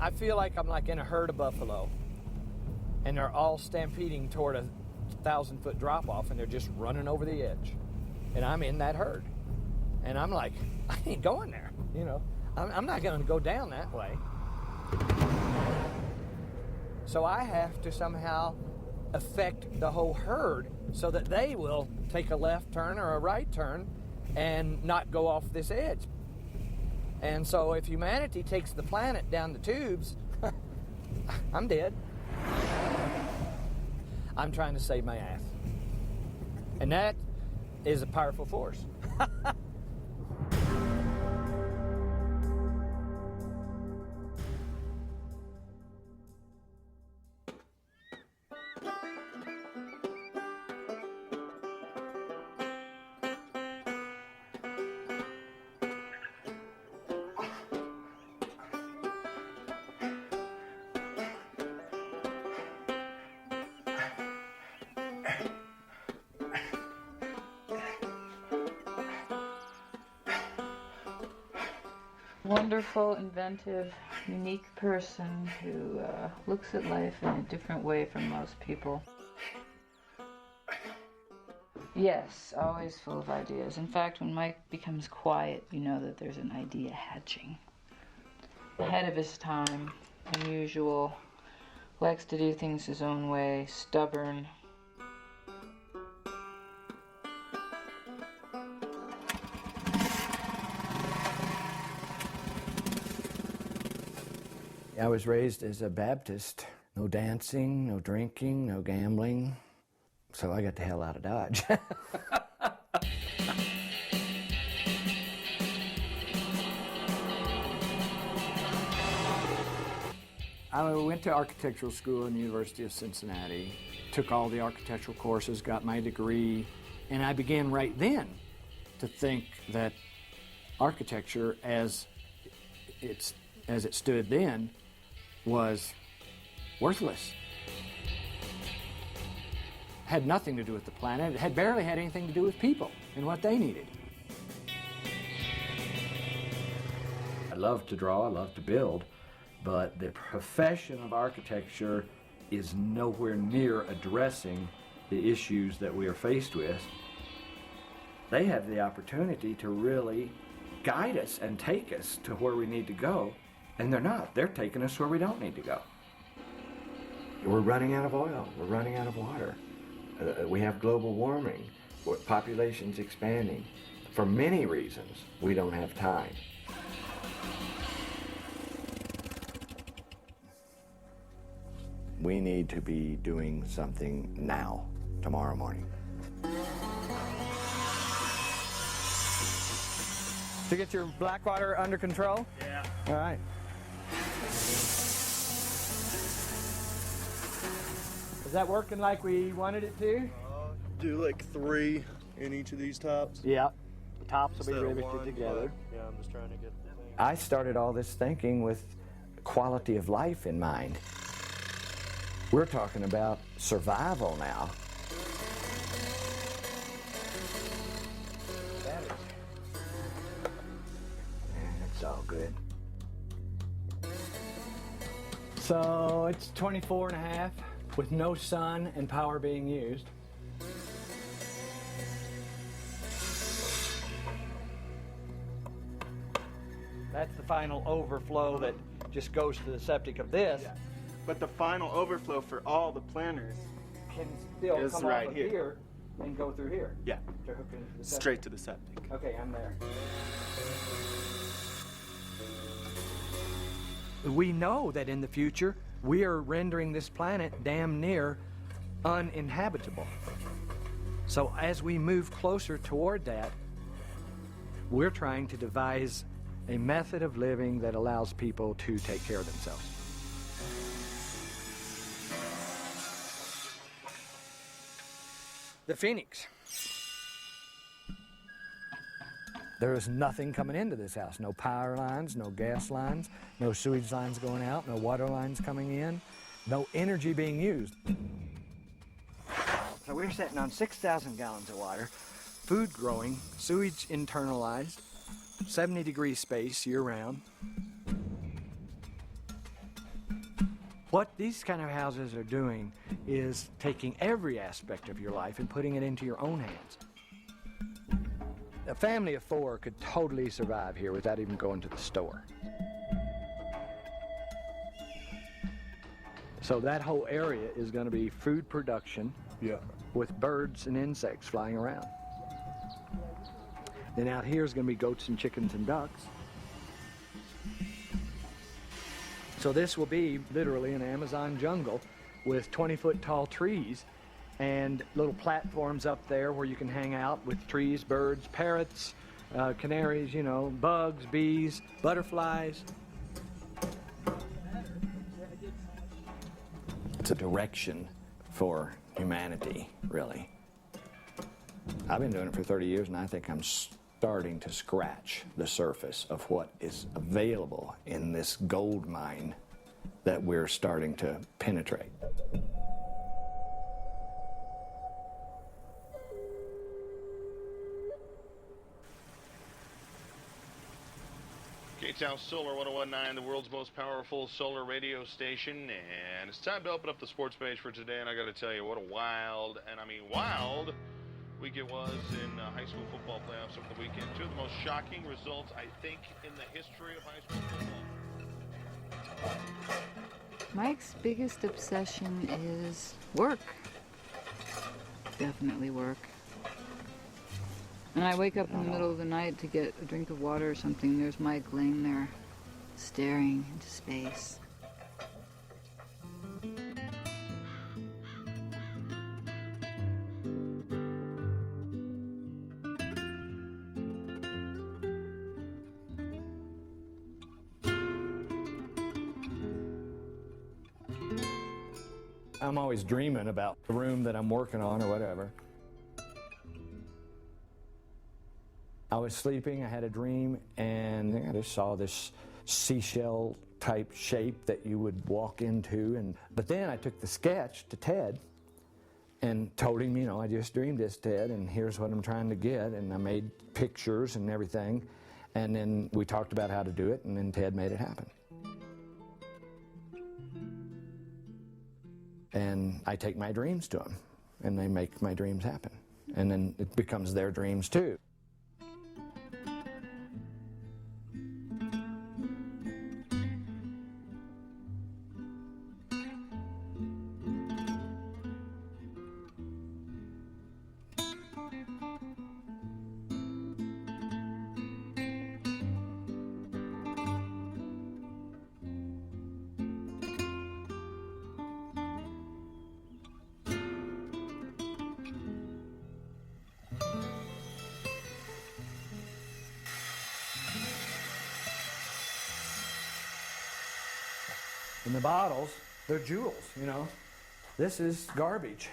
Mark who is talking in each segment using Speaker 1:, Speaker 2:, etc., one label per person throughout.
Speaker 1: I feel like I'm like in a herd of buffalo, and they're all stampeding toward a 1,000-foot drop-off, and they're just running over the edge. And I'm in that herd. And I'm like, I ain't going there, you know. I'm not going to go down that way. So I have to somehow affect the whole herd so that they will take a left turn or a right turn and not go off this edge. And so if humanity takes the planet down the tubes, I'm dead. I'm trying to save my ass. And that is a powerful force.
Speaker 2: Wonderful, inventive, unique person who looks at life in a different way from most people. Yes, always full of ideas. In fact, when Mike becomes quiet, you know that there's an idea hatching. Ahead of his time, unusual, likes to do things his own way, stubborn.
Speaker 1: I was raised as a Baptist. No dancing, no drinking, no gambling. So I got the hell out of Dodge. I went to architectural school in the University of Cincinnati, took all the architectural courses, got my degree, and I began right then to think that architecture as it stood then was worthless. Had nothing to do with the planet. It had barely had anything to do with people and what they needed. I love to draw, I love to build, but the profession of architecture is nowhere near addressing the issues that we are faced with. They have the opportunity to really guide us and take us to where we need to go. And they're not. They're taking us where we don't need to go. We're running out of oil. We're running out of water. We have global warming. Population's expanding. For many reasons, we don't have time. We need to be doing something now, tomorrow morning. To get your Blackwater under control?
Speaker 3: Yeah.
Speaker 1: All right. Is that working like we wanted it to?
Speaker 3: Do like 3 in each of these tops.
Speaker 1: Yeah. The tops will be
Speaker 3: Instead of
Speaker 1: riveted
Speaker 3: one,
Speaker 1: together.
Speaker 3: but, yeah, I'm just trying to get the thing.
Speaker 1: I started all this thinking with quality of life in mind. We're talking about survival now. It's all good. So it's 24 and a half with no sun and power being used. That's the final overflow that just goes to the septic of this.
Speaker 3: Yeah. But the final overflow for all the planters
Speaker 1: Can still
Speaker 3: is
Speaker 1: come
Speaker 3: right
Speaker 1: off of
Speaker 3: here.
Speaker 1: here and go through here.
Speaker 3: Yeah.
Speaker 1: To hook into the septic.
Speaker 3: Straight to the septic.
Speaker 1: Okay, I'm there. We know that in the future, we are rendering this planet damn near uninhabitable. So as we move closer toward that, we're trying to devise a method of living that allows people to take care of themselves. The Phoenix. There is nothing coming into this house. No power lines, no gas lines, no sewage lines going out, no water lines coming in, no energy being used. So we're sitting on 6,000 gallons of water, food growing, sewage internalized, 70-degree space year-round. What these kind of houses are doing is taking every aspect of your life and putting it into your own hands. A family of 4 could totally survive here without even going to the store. So that whole area is going to be food production,
Speaker 3: Yeah.
Speaker 1: with birds and insects flying around. Then out here is going to be goats and chickens and ducks. So this will be literally an Amazon jungle with 20-foot tall trees and little platforms up there where you can hang out with trees, birds, parrots, canaries, you know, bugs, bees, butterflies. It's a direction for humanity, really. I've been doing it for 30 years, and I think I'm starting to scratch the surface of what is available in this gold mine that we're starting to penetrate.
Speaker 4: K-Town Solar 1019, the world's most powerful solar radio station, and it's time to open up the sports page for today. And I got to tell you, what a wild, and I mean wild, week it was in high school football playoffs over the weekend. Two of the most shocking results, I think, in the history of high school football.
Speaker 2: Mike's biggest obsession is work. Definitely work. And I wake up in the middle of the night to get a drink of water or something. There's Mike laying there, staring into space.
Speaker 1: I'm always dreaming about the room that I'm working on or whatever. I was sleeping, I had a dream, and I just saw this seashell type shape that you would walk into. But then I took the sketch to Ted and told him, you know, I just dreamed this, Ted, and here's what I'm trying to get. And I made pictures and everything. And then we talked about how to do it, and then Ted made it happen. And I take my dreams to them, and they make my dreams happen. And then it becomes their dreams too. And the bottles, they're jewels, you know. This is garbage.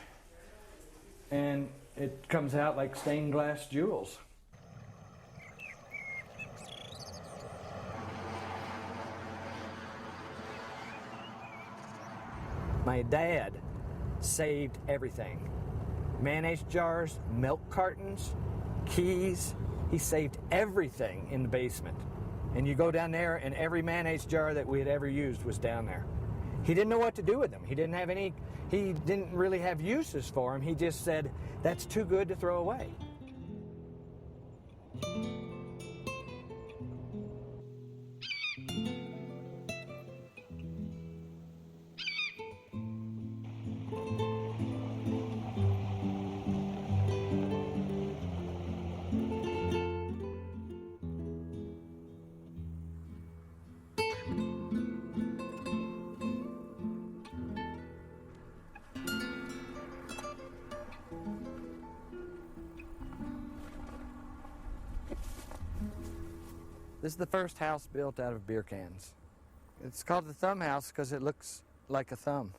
Speaker 1: And it comes out like stained glass jewels. My dad saved everything. Mayonnaise jars, milk cartons, keys. He saved everything in the basement. And you go down there, and every mayonnaise jar that we had ever used was down there. He didn't know what to do with them. He didn't really have uses for them. He just said, that's too good to throw away. This is the first house built out of beer cans. It's called the Thumb House because it looks like a thumb.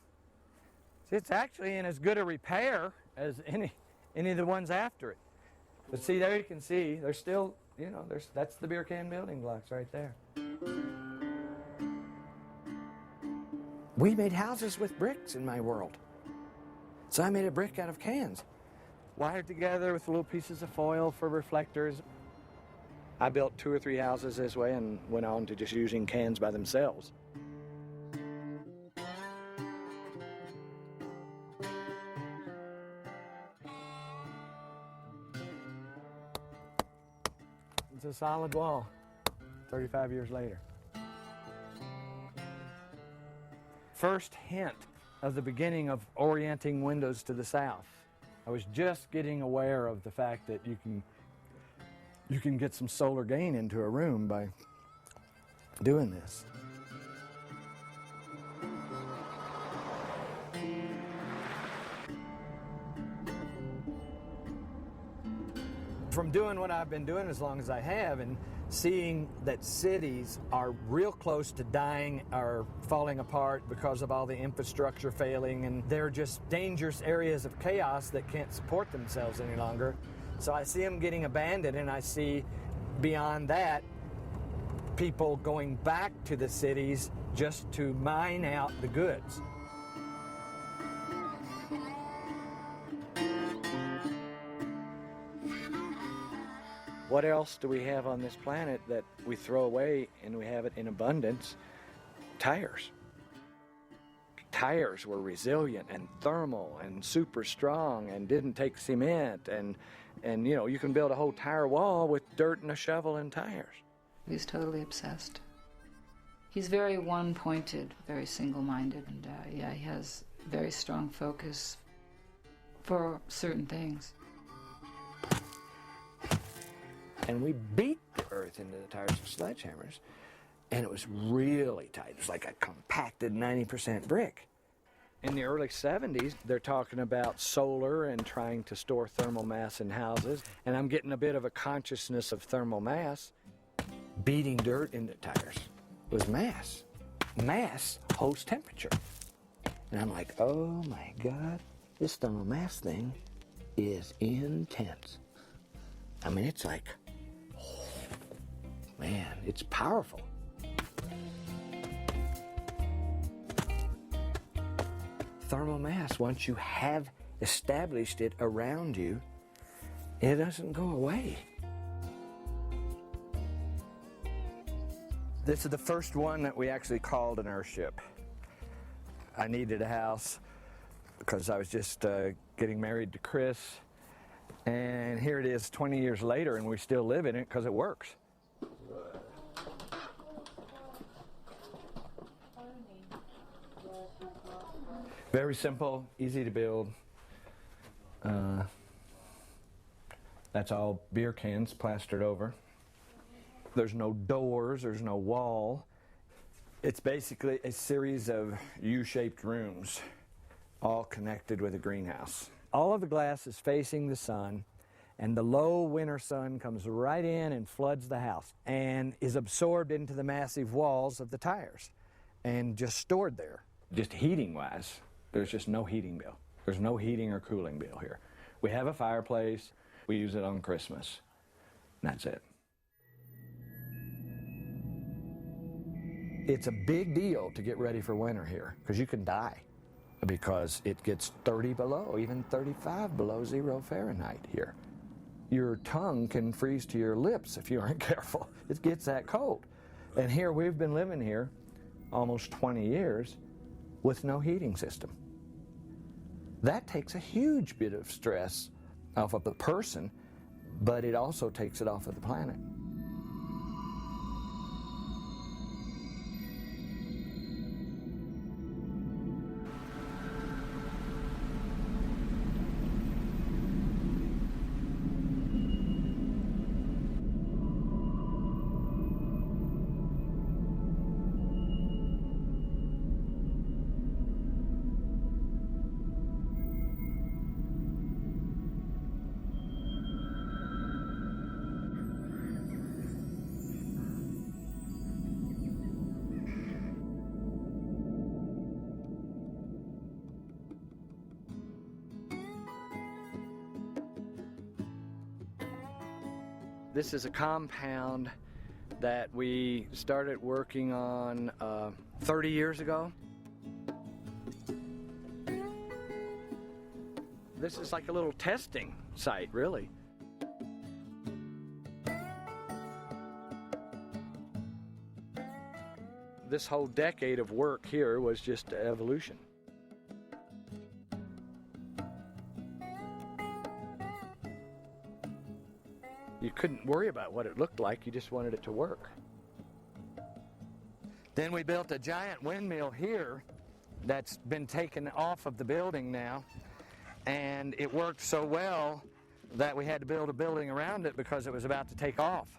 Speaker 1: See, it's actually in as good a repair as any of the ones after it. But see, there you can see, there's still, you know, that's the beer can building blocks right there. We made houses with bricks in my world. So I made a brick out of cans, wired together with little pieces of foil for reflectors. I built 2 or 3 houses this way and went on to just using cans by themselves. a solid wall 35 years later. First hint of the beginning of orienting windows to the south. I was just getting aware of the fact that you can get some solar gain into a room by doing this. From doing what I've been doing as long as I have and seeing that cities are real close to dying or falling apart because of all the infrastructure failing, and they're just dangerous areas of chaos that can't support themselves any longer. So I see them getting abandoned, and I see beyond that people going back to the cities just to mine out the goods. What else do we have on this planet that we throw away and we have it in abundance? Tires. Tires were resilient and thermal and super strong and didn't take cement, and you know, you can build a whole tire wall with dirt and a shovel and tires.
Speaker 2: He's totally obsessed. He's very one-pointed, very single-minded, and yeah, he has very strong focus for certain things.
Speaker 1: And we beat the earth into the tires with sledgehammers, and it was really tight. It was like a compacted 90% brick. In the early 70s, they're talking about solar and trying to store thermal mass in houses, and I'm getting a bit of a consciousness of thermal mass. Beating dirt into tires was mass. Mass holds temperature. And I'm like, oh my God, this thermal mass thing is intense. I mean, it's like, man, it's powerful. Thermal mass, once you have established it around you, it doesn't go away. This is the first one that we actually called an Earthship. I needed a house because I was just getting married to Chris, and here it is 20 years later, and we still live in it because it works. Very simple, easy to build. That's all beer cans plastered over. There's no doors, there's no wall. It's basically a series of U-shaped rooms, all connected with a greenhouse. All of the glass is facing the sun, and the low winter sun comes right in and floods the house and is absorbed into the massive walls of the tires and just stored there. Just heating-wise, there's just no heating bill. There's no heating or cooling bill here. We have a fireplace. We use it on Christmas. And that's it. It's a big deal to get ready for winter here because you can die because it gets 30 below, even 35 below 0 Fahrenheit here. Your tongue can freeze to your lips if you aren't careful. It gets that cold. And here we've been living here almost 20 years with no heating system. That takes a huge bit of stress off of the person, but it also takes it off of the planet. This is a compound that we started working on 30 years ago. This is like a little testing site, really. This whole decade of work here was just evolution. You You couldn't worry about what it looked like, you just wanted it to work. Then we built a giant windmill here that's been taken off of the building now, and it worked so well that we had to build a building around it because it was about to take off.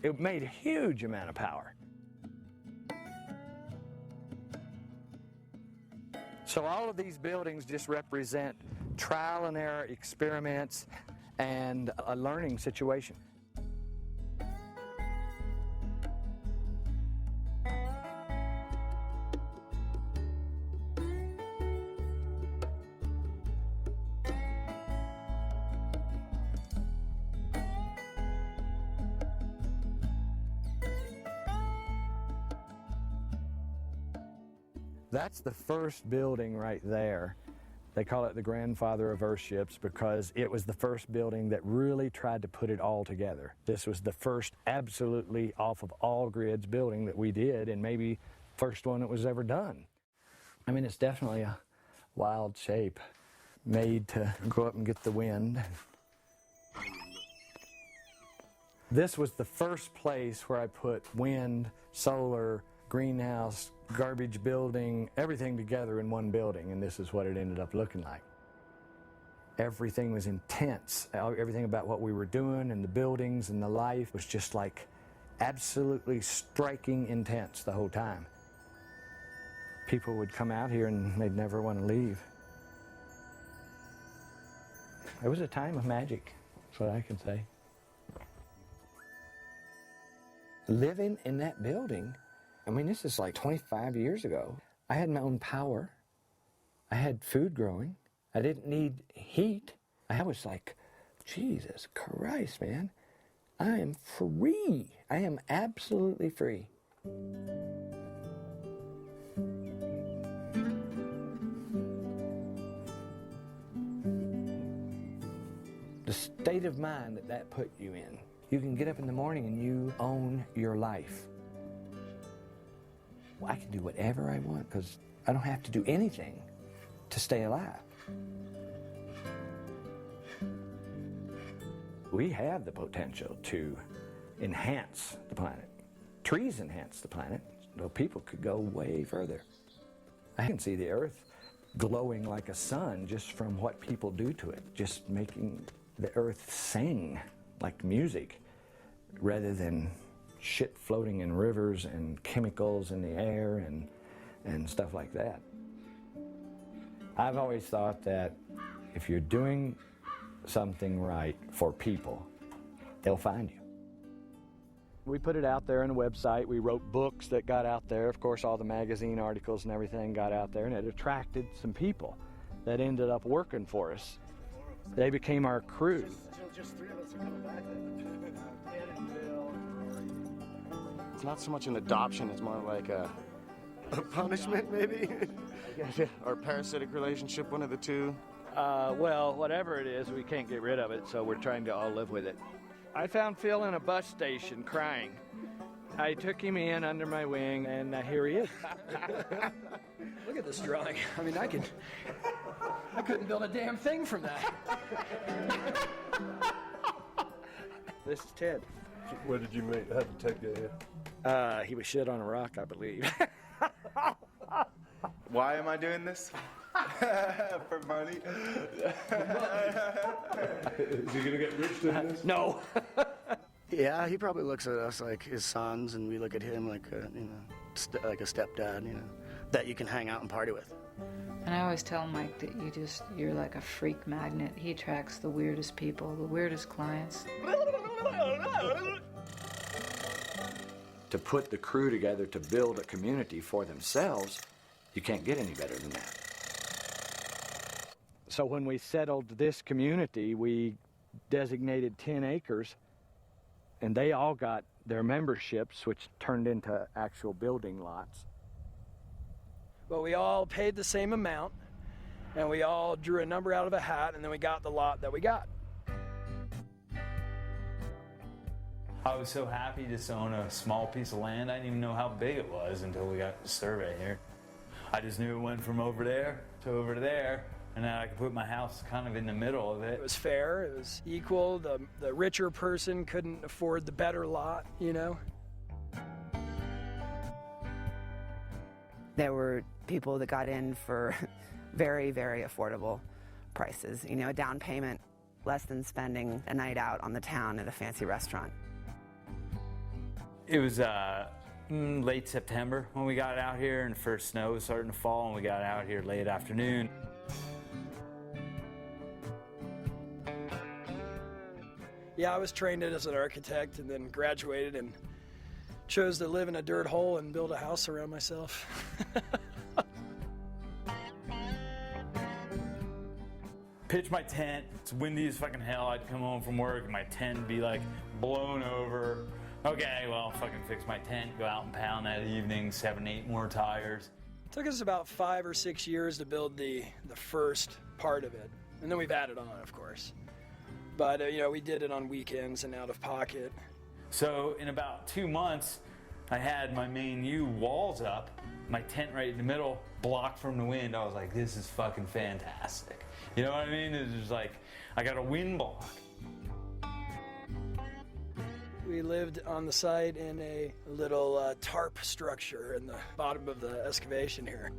Speaker 1: It made a huge amount of power. So all of these buildings just represent trial and error experiments and a learning situation. That's the first building right there. They call it the grandfather of earthships because it was the first building that really tried to put it all together. This was the first absolutely off of all grids building that we did, and maybe first one that was ever done. I mean, it's definitely a wild shape, made to go up and get the wind. This was the first place where I put wind, solar, greenhouse, garbage building, everything together in one building, and this is what it ended up looking like. Everything was intense. Everything about what we were doing and the buildings and the life was just like absolutely striking intense the whole time. People would come out here and they'd never want to leave. It was a time of magic, that's what I can say. Living in that building, I mean, this is like 25 years ago. I had my own power. I had food growing. I didn't need heat. I was like, Jesus Christ, man. I am free. I am absolutely free. The state of mind that that put you in. You can get up in the morning and you own your life. I can do whatever I want because I don't have to do anything to stay alive. We have the potential to enhance the planet. Trees enhance the planet, though people could go way further. I can see the earth glowing like a sun just from what people do to it, just making the earth sing like music rather than shit floating in rivers and chemicals in the air and stuff like that. I've always thought that if you're doing something right for people, they'll find you. We put it out there on the website. We wrote books that got out there. Of course, all the magazine articles and everything got out there, and it attracted some people that ended up working for us. They became our crew.
Speaker 3: Just three of us are coming back then.
Speaker 5: It's not so much an adoption, it's more like a punishment, maybe? Or parasitic relationship, one of the two.
Speaker 1: Well, whatever it is, we can't get rid of it, so we're trying to all live with it. I found Phil in a bus station crying. I took him in under my wing, and here he is.
Speaker 6: Look at this drawing. I mean, I couldn't build a damn thing from that.
Speaker 1: This is Ted.
Speaker 3: Where did you meet? How did Ted get here?
Speaker 1: He was shit on a rock, I believe.
Speaker 5: Why am I doing this? For money?
Speaker 3: Is he gonna get rich doing this?
Speaker 1: No.
Speaker 7: Yeah, he probably looks at us like his sons, and we look at him like like a stepdad, that you can hang out and party with.
Speaker 2: And I always tell Mike that you're like a freak magnet. He attracts the weirdest people, the weirdest clients.
Speaker 1: To put the crew together to build a community for themselves, you can't get any better than that. So when we settled this community, we designated 10 acres, and they all got their memberships, which turned into actual building lots.
Speaker 6: But we all paid the same amount, and we all drew a number out of a hat, and then we got the lot that we got.
Speaker 8: I was so happy just to own a small piece of land. I didn't even know how big it was until we got the survey here. I just knew it went from over there to over there, and then I could put my house kind of in the middle of
Speaker 6: It
Speaker 8: it.
Speaker 6: was fair, it was equal. The richer person couldn't afford the better lot, you know?
Speaker 9: There were people that got in for very, very affordable prices. You know, a down payment less than spending a night out on the town at a fancy restaurant.
Speaker 8: It was late September when we got out here, and first snow was starting to fall, and we got out here late afternoon.
Speaker 6: Yeah, I was trained as an architect and then graduated and chose to live in a dirt hole and build a house around myself.
Speaker 8: Pitch my tent. It's windy as fucking hell. I'd come home from work and my tent would be like blown over. Okay, well, fucking fix my tent, go out and pound that evening, 7, 8 more tires.
Speaker 6: It took us about 5 or 6 years to build the first part of it. And then we've added on, of course. But, you know, we did it on weekends and out of pocket.
Speaker 8: So in about 2 months, I had my main U walls up, my tent right in the middle, blocked from the wind. I was like, this is fucking fantastic. You know what I mean? It was like, I got a wind block.
Speaker 6: We lived on the site in a little tarp structure in the bottom of the excavation here.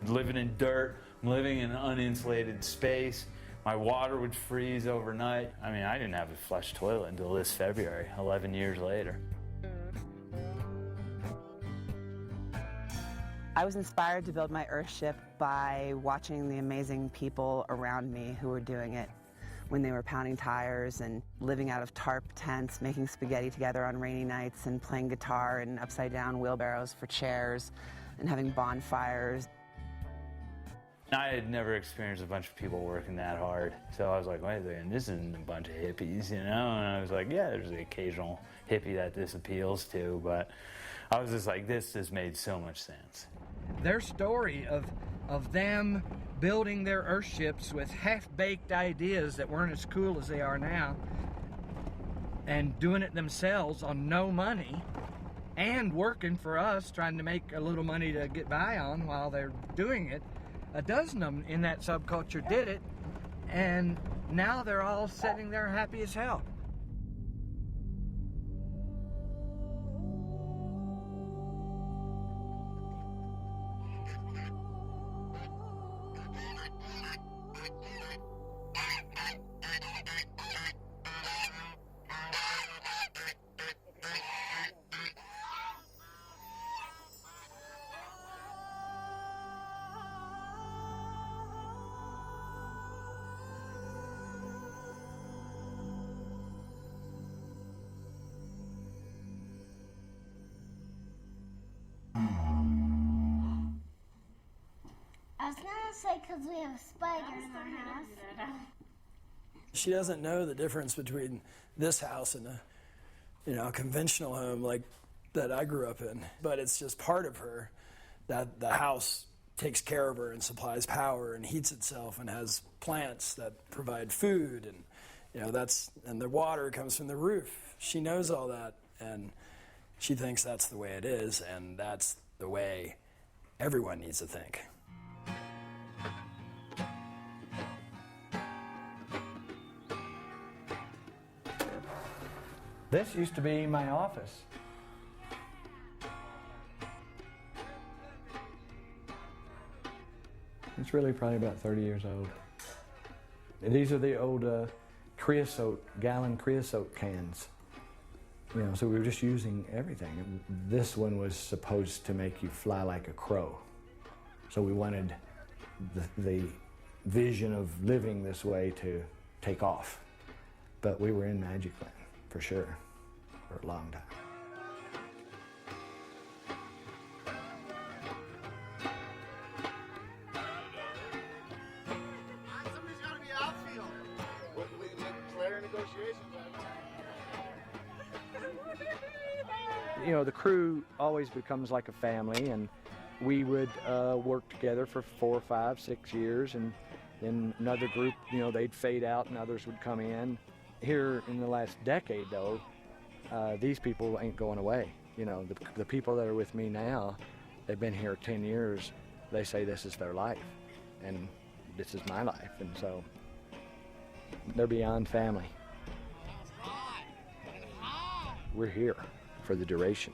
Speaker 8: Living in dirt, I'm living in an uninsulated space. My water would freeze overnight. I mean, I didn't have a flush toilet until this February, 11 years later.
Speaker 9: I was inspired to build my Earthship by watching the amazing people around me who were doing it when they were pounding tires and living out of tarp tents, making spaghetti together on rainy nights and playing guitar in upside-down wheelbarrows for chairs and having bonfires.
Speaker 8: I had never experienced a bunch of people working that hard. So I was like, wait a second, this isn't a bunch of hippies, you know? And I was like, yeah, there's the occasional hippie that this appeals to, but I was just like, this just made so much sense.
Speaker 10: Their story of them building their Earthships with half-baked ideas that weren't as cool as they are now and doing it themselves on no money and working for us, trying to make a little money to get by on while they're doing it. A dozen of them in that subculture did it, and now they're all sitting there happy as hell.
Speaker 11: I was gonna say because we have a spider in our house.
Speaker 6: She doesn't know the difference between this house and a conventional home like that I grew up in. But it's just part of her that the house takes care of her and supplies power and heats itself and has plants that provide food, and and the water comes from the roof. She knows all that, and she thinks that's the way it is, and that's the way everyone needs to think.
Speaker 10: This used to be my office. It's really probably about 30 years old. And these are the old gallon creosote cans. So we were just using everything. This one was supposed to make you fly like a crow. So we wanted the vision of living this way to take off. But we were in Magic Land, for sure, for a long time.
Speaker 5: Somebody's got to be outfield. We can make player negotiations.
Speaker 10: The crew always becomes like a family, and we would work together for 4, 5, 6 years, and then another group, they'd fade out and others would come in. Here in the last decade, though, these people ain't going away. The people that are with me now, they've been here 10 years. They say this is their life. and this is my life, and so they're beyond family. We're here for the duration.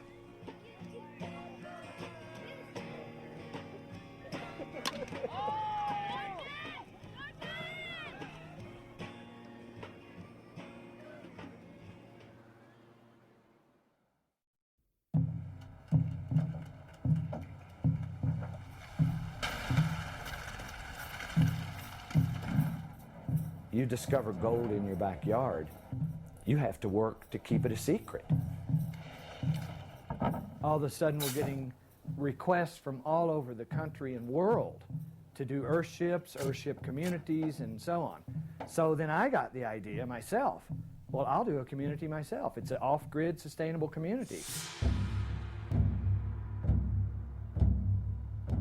Speaker 10: You discover gold in your backyard, you have to work to keep it a secret. All of a sudden we're getting requests from all over the country and world to do earthship communities, and so on. So then I got the idea myself. Well, I'll do a community myself. It's an off-grid sustainable community.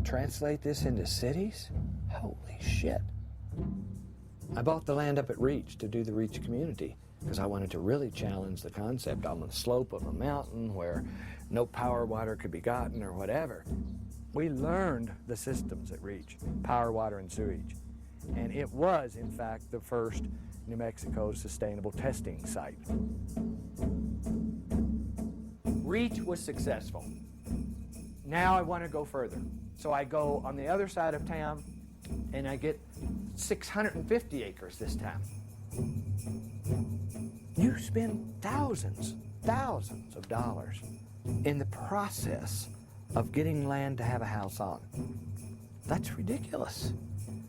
Speaker 10: Translate this into cities? Holy shit. I bought the land up at Reach to do the Reach community because I wanted to really challenge the concept on the slope of a mountain where no power water could be gotten or whatever. We learned the systems at Reach, power, water, and sewage. And it was, in fact, the first New Mexico sustainable testing site. Reach was successful. Now I want to go further. So I go on the other side of town and I get 650 acres this time. You spend thousands of dollars in the process of getting land to have a house on. That's ridiculous.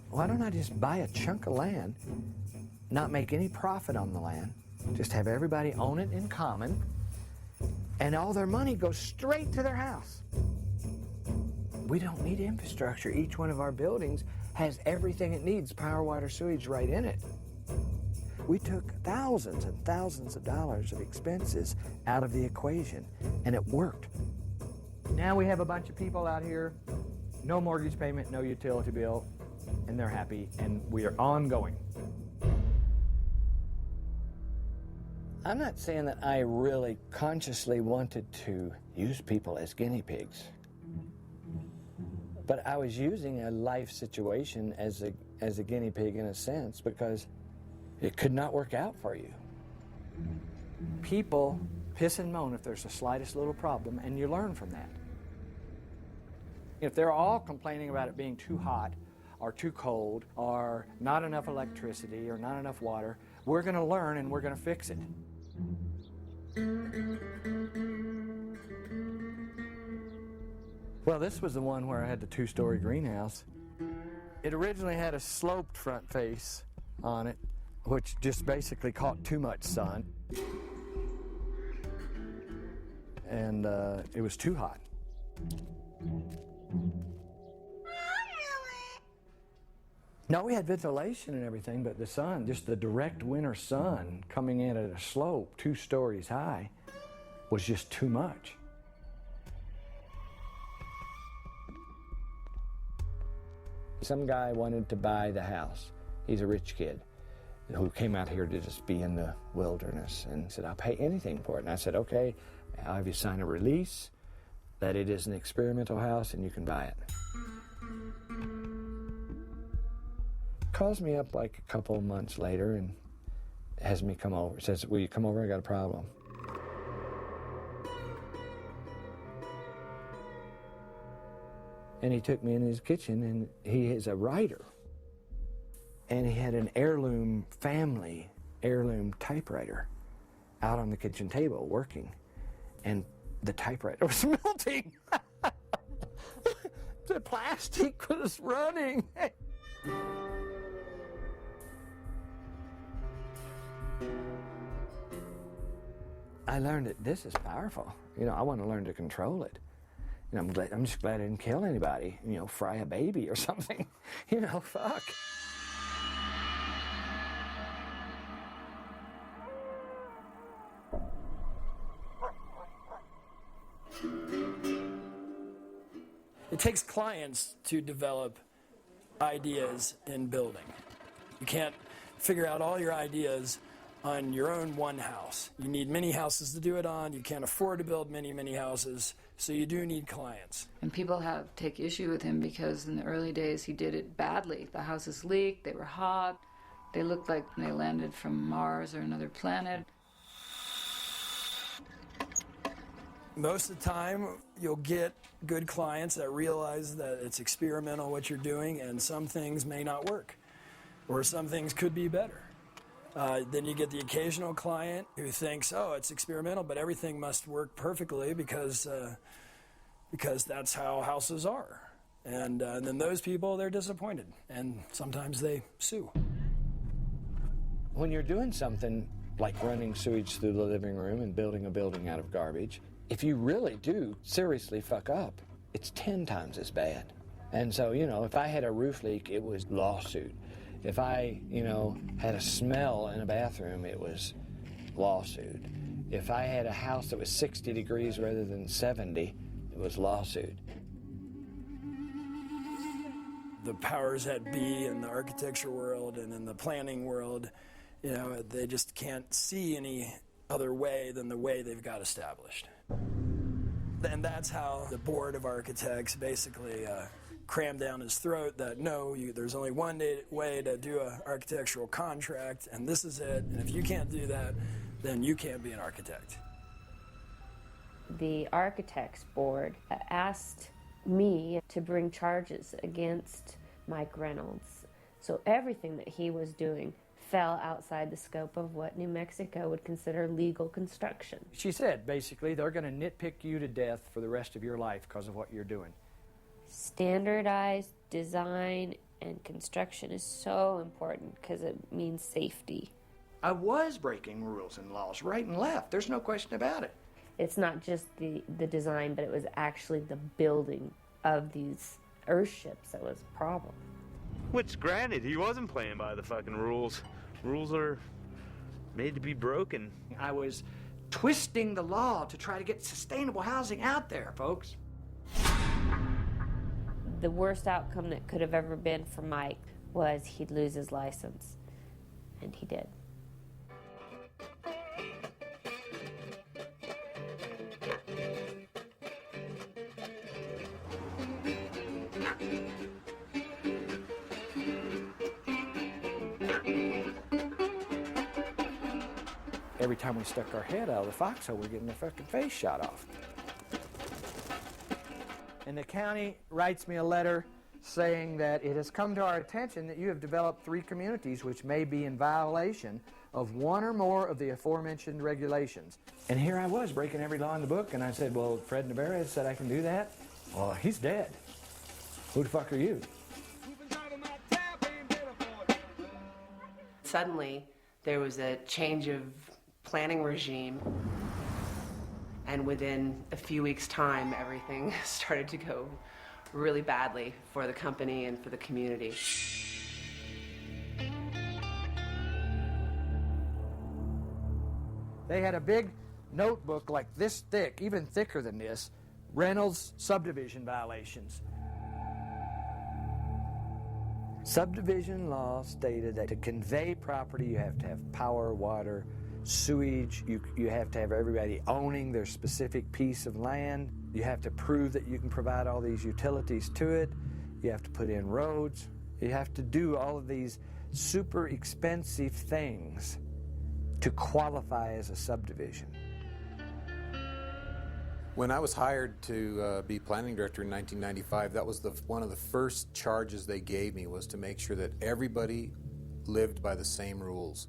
Speaker 10: Why don't I just buy a chunk of land, not make any profit on the land, just have everybody own it in common, and all their money goes straight to their house? We don't need infrastructure. Each one of our buildings has everything it needs, power, water, sewage right in it. We took thousands and thousands of dollars of expenses out of the equation, and it worked. Now we have a bunch of people out here, no mortgage payment, no utility bill, and they're happy, and we are ongoing. I'm not saying that I really consciously wanted to use people as guinea pigs. But I was using a life situation as a guinea pig in a sense because it could not work out for you. People piss and moan if there's the slightest little problem, and you learn from that. If they're all complaining about it being too hot or too cold or not enough electricity or not enough water, we're going to learn and we're going to fix it. Well, this was the one where I had the 2-story greenhouse. It originally had a sloped front face on it, which just basically caught too much sun. And it was too hot. No, we had ventilation and everything, but the sun, just the direct winter sun coming in at a slope 2 stories high, was just too much. Some guy wanted to buy the house. He's a rich kid who came out here to just be in the wilderness and said, I'll pay anything for it. And I said, okay, I'll have you sign a release that it is an experimental house and you can buy it. Calls me up like a couple of months later and has me come over. Says, will you come over? I got a problem. And he took me in his kitchen, and he is a writer. And he had an family heirloom typewriter out on the kitchen table working. And the typewriter was melting. The plastic was running. I learned that this is powerful. You know, I want to learn to control it. You know, I'm just glad I didn't kill anybody, you know, fry a baby or something. You know, fuck.
Speaker 6: It takes clients to develop ideas in building. You can't figure out all your ideas on your own one house. You need many houses to do it on. You can't afford to build many houses, so you do need clients.
Speaker 2: And people take issue with him because in the early days he did it badly. The houses leaked, they were hot, they looked like they landed from Mars or another planet.
Speaker 6: Most of the time, you'll get good clients that realize that it's experimental what you're doing, and some things may not work, or some things could be better. Then you get the occasional client who thinks, oh, it's experimental, but everything must work perfectly because that's how houses are. And then those people, they're disappointed, and sometimes they sue.
Speaker 10: When you're doing something like running sewage through the living room and building a building out of garbage, if you really do seriously fuck up, it's 10 times as bad. And so, if I had a roof leak, it was lawsuit. If I, had a smell in a bathroom, it was lawsuit. If I had a house that was 60 degrees rather than 70, it was lawsuit.
Speaker 6: The powers that be in the architecture world and in the planning world, they just can't see any other way than the way they've got established. And that's how the board of architects basically crammed down his throat that there's only one way to do an architectural contract, and this is it. And if you can't do that, then you can't be an architect.
Speaker 12: The architects board asked me to bring charges against Mike Reynolds. So everything that he was doing fell outside the scope of what New Mexico would consider legal construction.
Speaker 10: She said, basically, they're going to nitpick you to death for the rest of your life because of what you're doing.
Speaker 12: Standardized design and construction is so important because it means safety.
Speaker 10: I was breaking rules and laws right and left. There's no question about it.
Speaker 12: It's not just the design, but it was actually the building of these Earthships that was a problem.
Speaker 13: Which, granted, he wasn't playing by the fucking rules. Rules are made to be broken.
Speaker 10: I was twisting the law to try to get sustainable housing out there, folks.
Speaker 12: The worst outcome that could have ever been for Mike was he'd lose his license, and he did.
Speaker 10: Every time we stuck our head out of the foxhole, we're getting the fucking face shot off. And the county writes me a letter saying that it has come to our attention that you have developed 3 communities which may be in violation of one or more of the aforementioned regulations. And here I was breaking every law in the book, and I said, well, Fred Navarez said I can do that. Well, he's dead. Who the fuck are you?
Speaker 9: Suddenly, there was a change of planning regime, and within a few weeks' time, everything started to go really badly for the company and for the community.
Speaker 10: They had a big notebook like this thick, even thicker than this, Reynolds subdivision violations. Subdivision law stated that to convey property, you have to have power, water, sewage. You have to have everybody owning their specific piece of land. You have to prove that you can provide all these utilities to it. You have to put in roads. You have to do all of these super expensive things to qualify as a subdivision.
Speaker 14: When I was hired to be planning director in 1995, that was one of the first charges they gave me, was to make sure that everybody lived by the same rules.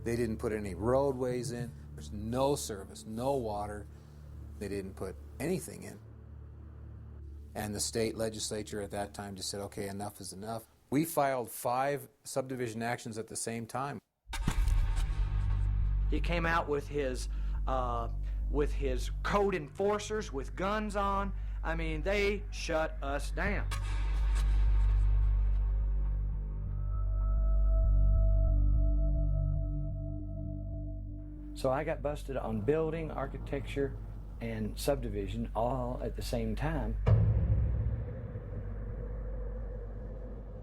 Speaker 14: They didn't put any roadways in. There's no service, no water. They didn't put anything in. And the state legislature at that time just said, okay, enough is enough. We filed 5 subdivision actions at the same time.
Speaker 10: He came out with his code enforcers with guns on. I mean, they shut us down. So I got busted on building, architecture, and subdivision all at the same time.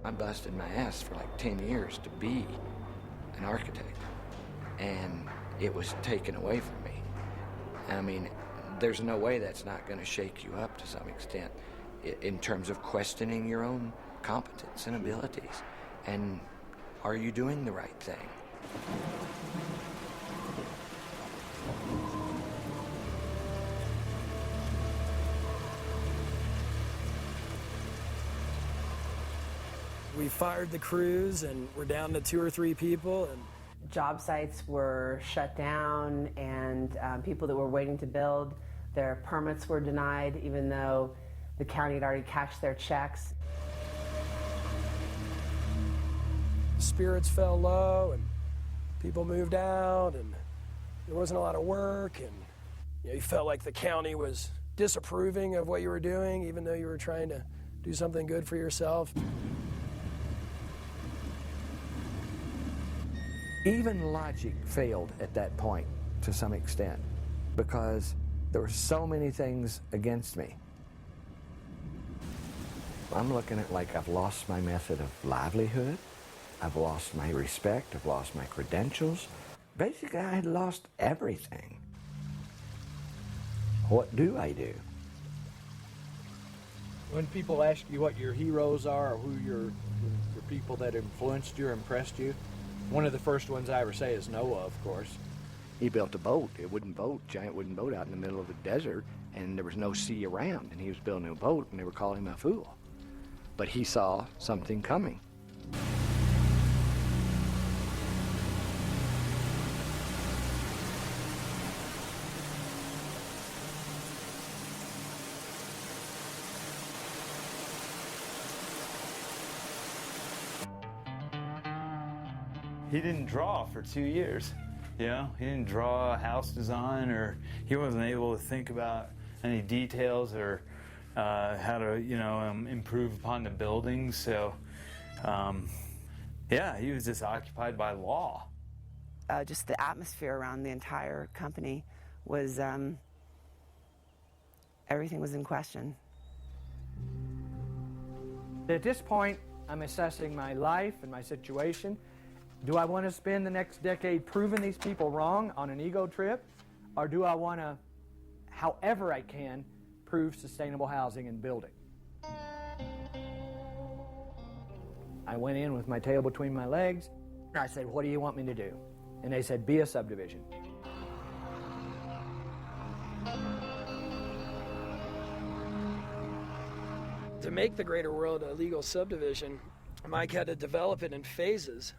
Speaker 10: I busted my ass for like 10 years to be
Speaker 15: an architect, and it was taken away from me. I mean, there's no way that's not going to shake you up to some extent in terms of questioning your own competence and abilities. And are you doing the right thing?
Speaker 6: We fired the crews and we're down to 2 or 3 people. And
Speaker 9: job sites were shut down, and people that were waiting to build, their permits were denied even though the county had already cashed their checks.
Speaker 6: Spirits fell low and people moved out and there wasn't a lot of work, and you felt like the county was disapproving of what you were doing even though you were trying to do something good for yourself.
Speaker 10: Even logic failed at that point to some extent because there were so many things against me. I'm looking at like I've lost my method of livelihood, I've lost my respect, I've lost my credentials. Basically, I had lost everything. What do I do?
Speaker 16: When people ask you what your heroes are or who your people that influenced you or impressed you, one of the first ones I ever say is Noah, of course.
Speaker 7: He built a boat, a giant wooden boat out in the middle of the desert, and there was no sea around, and he was building a boat, and they were calling him a fool. But he saw something coming.
Speaker 8: He didn't draw for 2 years. You know, he didn't draw a house design, or he wasn't able to think about any details or how to, improve upon the buildings. So, yeah, he was just occupied by law.
Speaker 9: Just the atmosphere around the entire company was, everything was in question.
Speaker 16: At this point, I'm assessing my life and my situation. Do I want to spend the next decade proving these people wrong on an ego trip? Or do I want to, however I can, prove sustainable housing and building? I went in with my tail between my legs. I said, what do you want me to do? And they said, be a subdivision.
Speaker 6: To make the Greater World a legal subdivision, Mike had to develop it in phases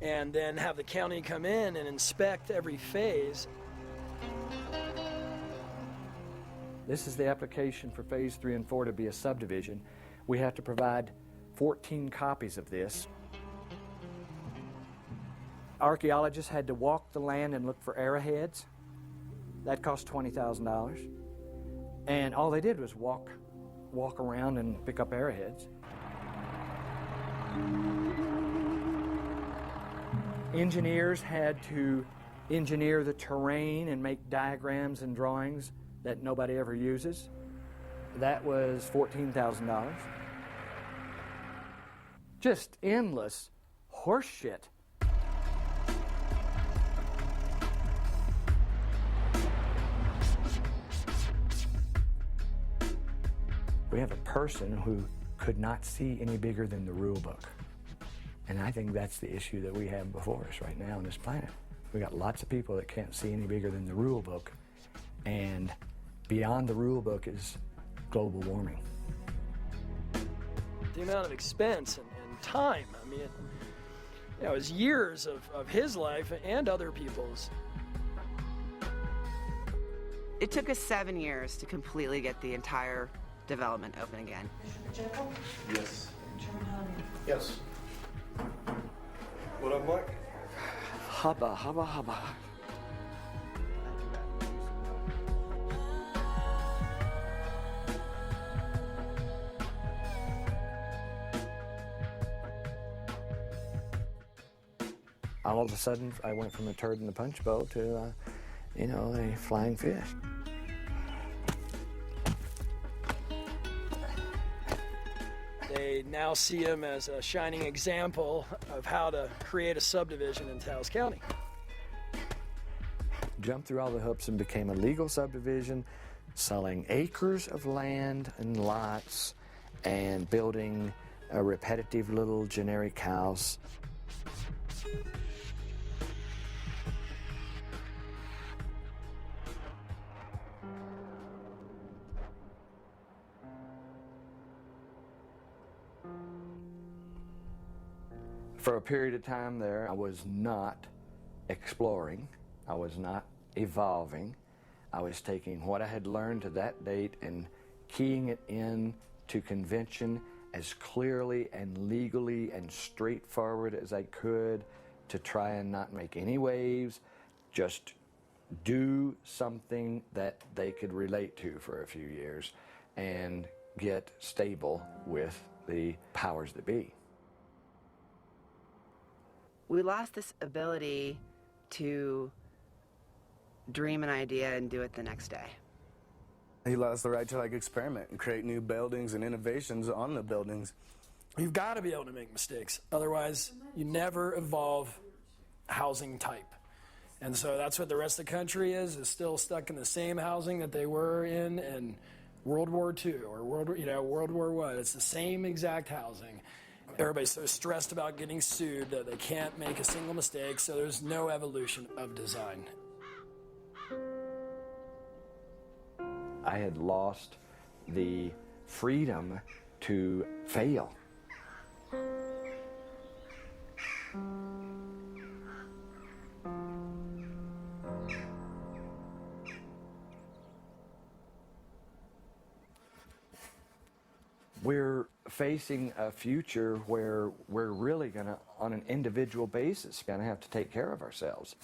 Speaker 6: and then have the county come in and inspect every phase.
Speaker 16: This is the application for phase 3 and 4 to be a subdivision. We have to provide 14 copies of this. Archaeologists had to walk the land and look for arrowheads. That cost $20,000. And all they did was walk around and pick up arrowheads. Engineers had to engineer the terrain and make diagrams and drawings that nobody ever uses. That was $14,000. Just endless horse shit.
Speaker 10: We have a person who could not see any bigger than the rule book. And I think that's the issue that we have before us right now on this planet. We got lots of people that can't see any bigger than the rule book. And beyond the rule book is global warming.
Speaker 6: The amount of expense and time, I mean, it was years of his life and other people's.
Speaker 9: It took us 7 years to completely get the entire development open again.
Speaker 3: Yes. Yes. What up, Mike?
Speaker 10: Hubba, hubba, hubba. All of a sudden, I went from a turd in the punch bowl to, a flying fish.
Speaker 6: they now see him as a shining example of how to create a subdivision in Taos County.
Speaker 7: Jumped through all the hoops and became a legal subdivision, selling acres of land and lots and building a repetitive little generic house. For a period of time there, I was not exploring, I was not evolving. I was taking what I had learned to that date and keying it in to convention as clearly and legally and straightforward as I could to try and not make any waves, just do something that they could relate to for a few years and get stable with the powers that be.
Speaker 9: We lost this ability to dream an idea and do it the next day.
Speaker 3: He lost the right to experiment and create new buildings and innovations on the buildings.
Speaker 6: You've got to be able to make mistakes. Otherwise, you never evolve housing type. And so that's what the rest of the country is still stuck in the same housing that they were in World War II or World War I. It's the same exact housing. Everybody's so stressed about getting sued that they can't make a single mistake, so there's no evolution of design.
Speaker 7: I had lost the freedom to fail. We're facing a future where we're really going to, on an individual basis, going to have to take care of ourselves.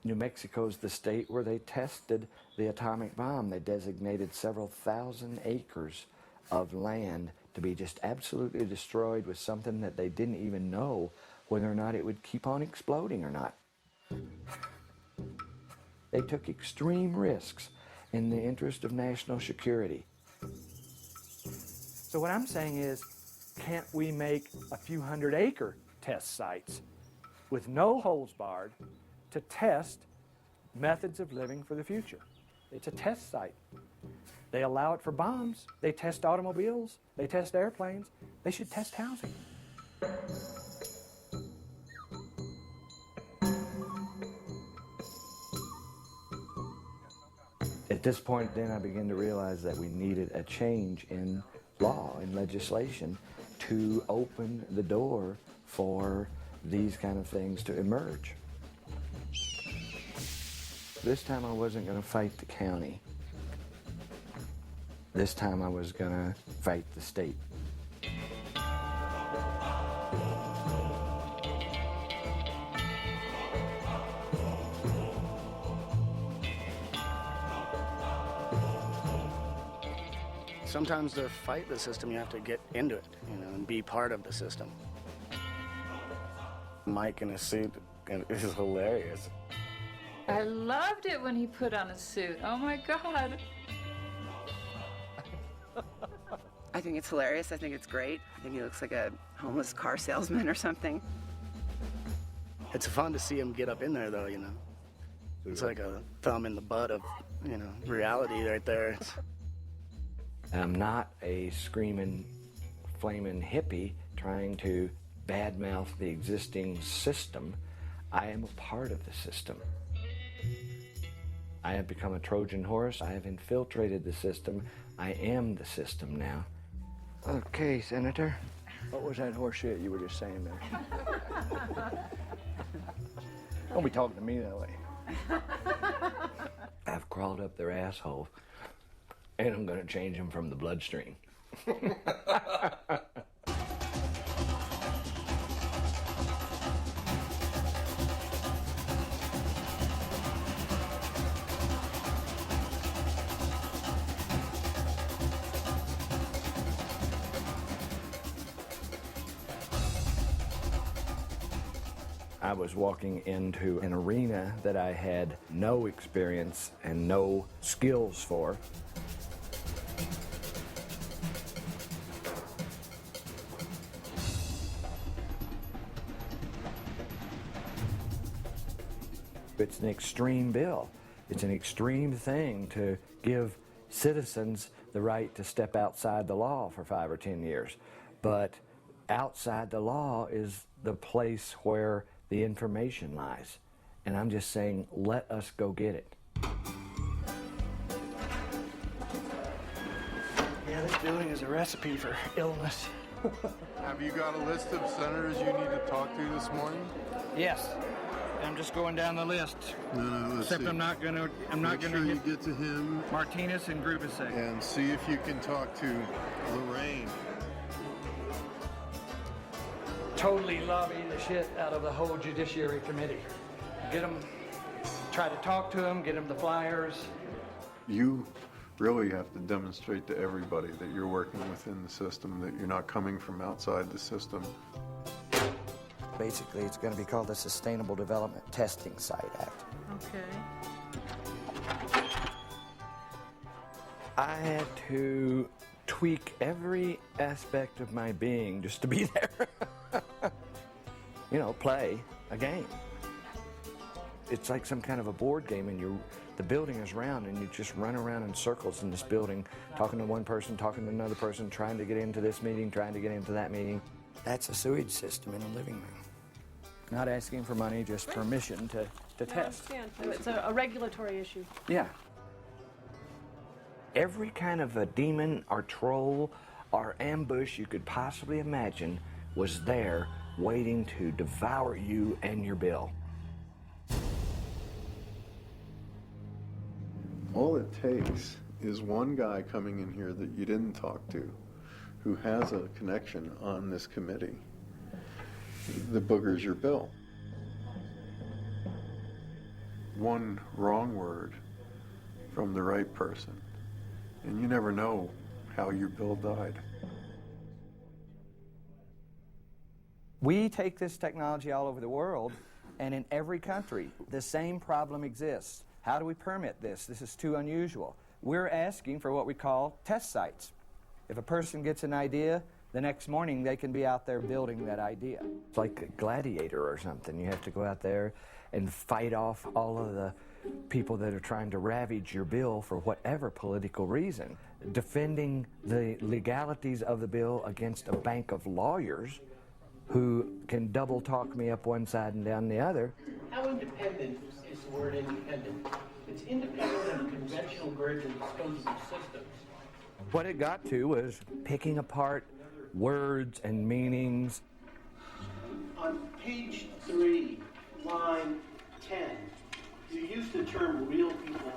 Speaker 7: New Mexico's the state where they tested the atomic bomb. They designated several thousand acres of land to be just absolutely destroyed with something that they didn't even know whether or not it would keep on exploding or not. They took extreme risks in the interest of national security.
Speaker 16: So what I'm saying is, can't we make a few hundred-acre test sites with no holds barred to test methods of living for the future? It's a test site. They allow it for bombs. They test automobiles. They test airplanes. They should test housing.
Speaker 7: At this point, then, I began to realize that we needed a change in law and legislation to open the door for these kind of things to emerge. This time I wasn't going to fight the county. This time I was going to fight the state.
Speaker 17: Sometimes to fight the system, you have to get into it, and be part of the system.
Speaker 3: Mike in a suit is hilarious.
Speaker 2: I loved it when he put on a suit. Oh my God.
Speaker 9: I think it's hilarious. I think it's great. I think he looks like a homeless car salesman or something.
Speaker 17: It's fun to see him get up in there, though, It's like a thumb in the butt of, reality right there.
Speaker 7: I'm not a screaming, flaming hippie trying to badmouth the existing system. I am a part of the system. I have become a Trojan horse. I have infiltrated the system. I am the system now. Okay, Senator.
Speaker 10: What was that horse shit you were just saying there? Don't be talking to me that way.
Speaker 7: I've crawled up their asshole, and I'm going to change them from the bloodstream. I was walking into an arena that I had no experience and no skills for. It's an extreme bill. It's an extreme thing to give citizens the right to step outside the law for 5 or 10 years. But outside the law is the place where the information lies. And I'm just saying, let us go get it.
Speaker 6: Yeah, this building is a recipe for illness.
Speaker 18: Have you got a list of senators you need to talk to this morning?
Speaker 6: Yes. I'm just going down the list. Except I'm not gonna
Speaker 18: Make sure you get to him
Speaker 6: Martinez and Grubasek.
Speaker 18: and see if you can talk to Lorraine.
Speaker 6: Totally lobby the shit out of the whole Judiciary Committee. Get them, try to talk to them, get them the flyers.
Speaker 18: You really have to demonstrate to everybody that you're working within the system, that you're not coming from outside the system.
Speaker 15: Basically, it's going to be called the Sustainable Development Testing Site Act.
Speaker 2: Okay.
Speaker 7: I had to tweak every aspect of my being just to be there. You know, play a game. It's like some kind of a board game, and the building is round, and you just run around in circles in this building, talking to one person, talking to another person, trying to get into this meeting, trying to get into that meeting. That's a sewage system in a living room. Not asking for money, just permission to test.
Speaker 19: I understand. It's a regulatory issue.
Speaker 7: Yeah. Every kind of a demon or troll or ambush you could possibly imagine was there waiting to devour you and your bill.
Speaker 18: All it takes is one guy coming in here that you didn't talk to, who has a connection on this committee, that boogers your bill. One wrong word from the right person, and you never know how your bill died.
Speaker 16: We take this technology all over the world, and in every country, the same problem exists. How do we permit this? This is too unusual. We're asking for what we call test sites. If a person gets an idea, the next morning they can be out there building that idea.
Speaker 7: It's like a gladiator or something. You have to go out there and fight off all of the people that are trying to ravage your bill for whatever political reason. Defending the legalities of the bill against a bank of lawyers who can double talk me up one side and down the other.
Speaker 20: How independent is the word independent? It's independent of conventional grids and disposable systems.
Speaker 7: What it got to was picking apart words and meanings.
Speaker 20: On page 3, line 10, you use the term real people.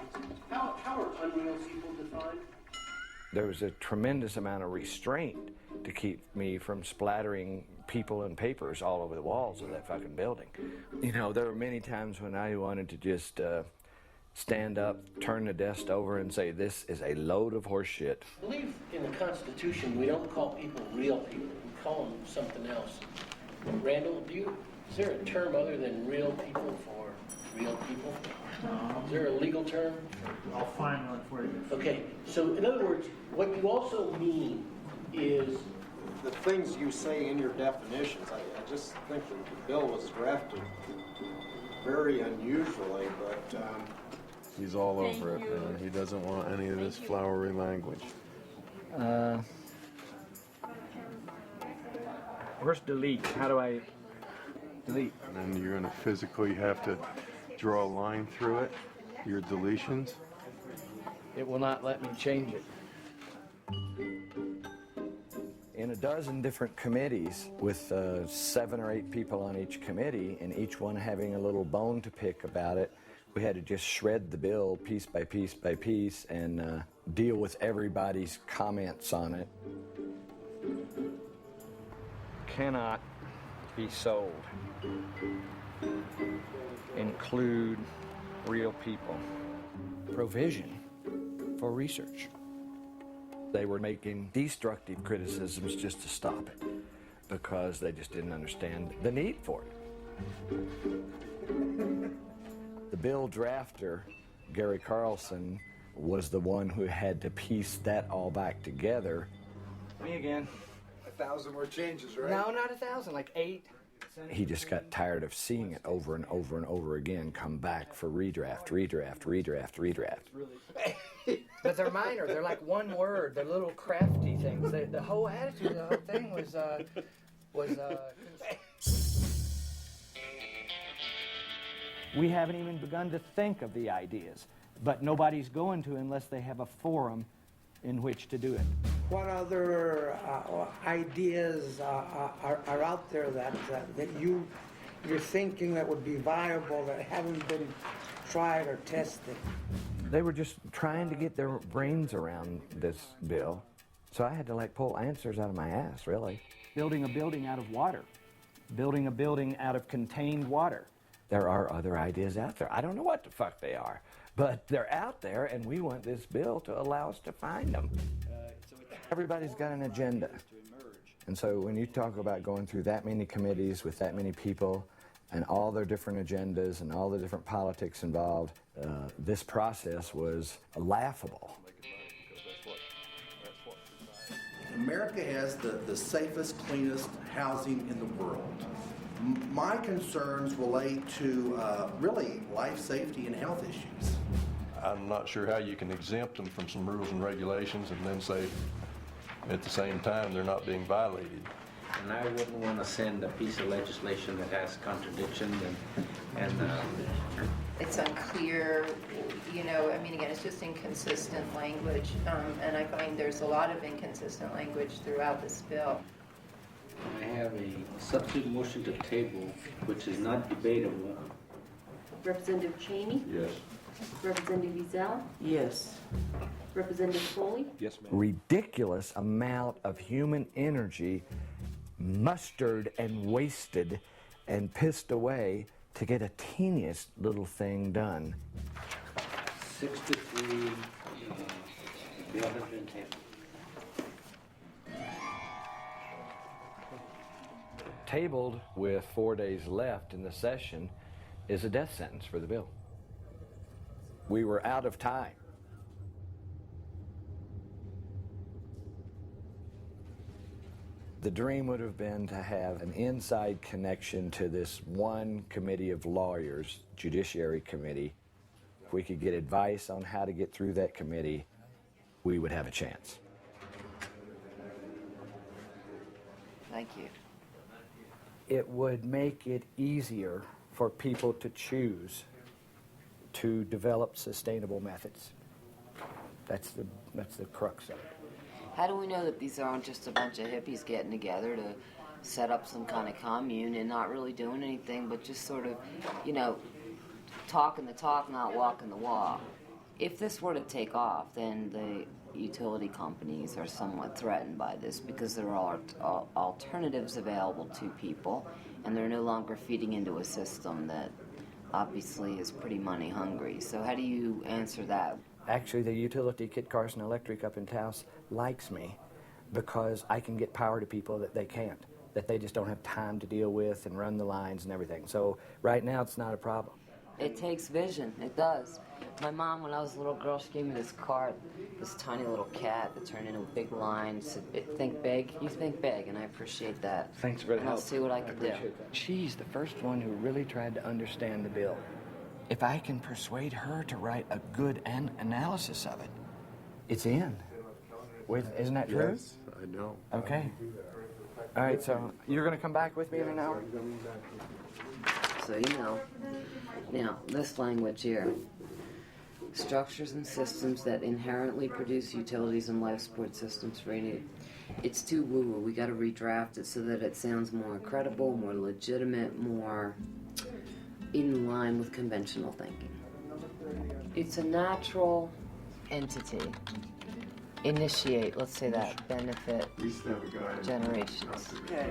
Speaker 20: How are unreal people defined?
Speaker 7: There was a tremendous amount of restraint to keep me from splattering people and papers all over the walls of that fucking building. You know, there were many times when I wanted to just stand up, turn the desk over, and say, this is a load of horse shit.
Speaker 20: I believe in the Constitution we don't call people real people. We call them something else. Randall, is there a term other than real people for real people? Is there a legal term?
Speaker 21: I'll find one for you.
Speaker 20: Okay, so in other words, what you also mean is
Speaker 22: the things you say in your definitions. I just think that the bill was drafted very unusually, but
Speaker 18: He's all over it, man. He doesn't want any of this flowery language.
Speaker 6: Where's delete? How do I delete?
Speaker 18: And then you're going to physically have to draw a line through it, your deletions.
Speaker 6: It will not let me change it.
Speaker 7: In a dozen different committees with 7 or 8 people on each committee, and each one having a little bone to pick about it, we had to just shred the bill piece by piece by piece and deal with everybody's comments on it. Cannot be sold. Include real people. Provision for research. They were making destructive criticisms just to stop it because they just didn't understand the need for it. The bill drafter, Gary Carlson, was the one who had to piece that all back together.
Speaker 6: Me again.
Speaker 22: 1,000 more changes, right?
Speaker 6: No, not 1,000, like 8.
Speaker 7: He just got tired of seeing it over and over and over again come back for redraft, redraft, redraft, redraft.
Speaker 15: But they're minor. They're like one word. They're little crafty things. The whole attitude of the whole thing was.
Speaker 16: We haven't even begun to think of the ideas, but nobody's going to unless they have a forum in which to do it.
Speaker 1: What other ideas are out there that you're thinking that would be viable that haven't been tried or tested?
Speaker 7: They were just trying to get their brains around this bill, so I had to like pull answers out of my ass, really.
Speaker 16: Building a building out of water, building a building out of contained water.
Speaker 7: There are other ideas out there. I don't know what the fuck they are, but they're out there, and we want this bill to allow us to find them. Everybody's got an agenda. And so when you talk about going through that many committees with that many people and all their different agendas and all the different politics involved, this process was laughable.
Speaker 4: America has the safest, cleanest housing in the world. My concerns relate to really life safety and health issues.
Speaker 23: I'm not sure how you can exempt them from some rules and regulations and then say at the same time they're not being violated.
Speaker 24: And I wouldn't want to send a piece of legislation that has contradictions and
Speaker 25: it's unclear, you know, I mean, again, it's just inconsistent language, and I find there's a lot of inconsistent language throughout this bill.
Speaker 24: I have a substitute motion to table, which is not debatable.
Speaker 26: Representative Cheney?
Speaker 23: Yes.
Speaker 26: Representative Ezell?
Speaker 1: Yes.
Speaker 26: Representative Foley?
Speaker 23: Yes, ma'am.
Speaker 7: Ridiculous amount of human energy mustered and wasted and pissed away to get a teeniest little thing done.
Speaker 24: 6 to 3, bill has been tabled.
Speaker 7: Tabled with 4 days left in the session is a death sentence for the bill. We were out of time. The dream would have been to have an inside connection to this one committee of lawyers, Judiciary Committee. If we could get advice on how to get through that committee, we would have a chance.
Speaker 25: Thank you.
Speaker 16: It would make it easier for people to choose to develop sustainable methods. That's the crux of it.
Speaker 27: How do we know that these aren't just a bunch of hippies getting together to set up some kind of commune and not really doing anything but just sort of, you know, talking the talk, not walking the walk? If this were to take off, then the utility companies are somewhat threatened by this because there are alternatives available to people, and they're no longer feeding into a system that obviously is pretty money hungry. So how do you answer that?
Speaker 16: Actually, the utility, Kit Carson Electric up in Taos, likes me because I can get power to people that they can't, that they just don't have time to deal with and run the lines and everything. So right now, it's not a problem.
Speaker 27: It takes vision. It does. My mom, when I was a little girl, she gave me this card, this tiny little cat that turned into a big line. Said, "Think big." You think big, and I appreciate that.
Speaker 7: Thanks for the
Speaker 27: help. I'll see what I can do.
Speaker 7: She's the first one who really tried to understand the bill. If I can persuade her to write a good analysis of it, it's in. Isn't that true?
Speaker 5: Yes, I know.
Speaker 16: Okay. All right, so you're going to come back with me in an hour?
Speaker 27: So, you know, now, this language here, structures and systems that inherently produce utilities and life support systems for any, it's too woo-woo. We got to redraft it so that it sounds more credible, more legitimate, more in line with conventional thinking. It's a natural entity. Initiate, let's say that, benefit generations.
Speaker 16: Okay.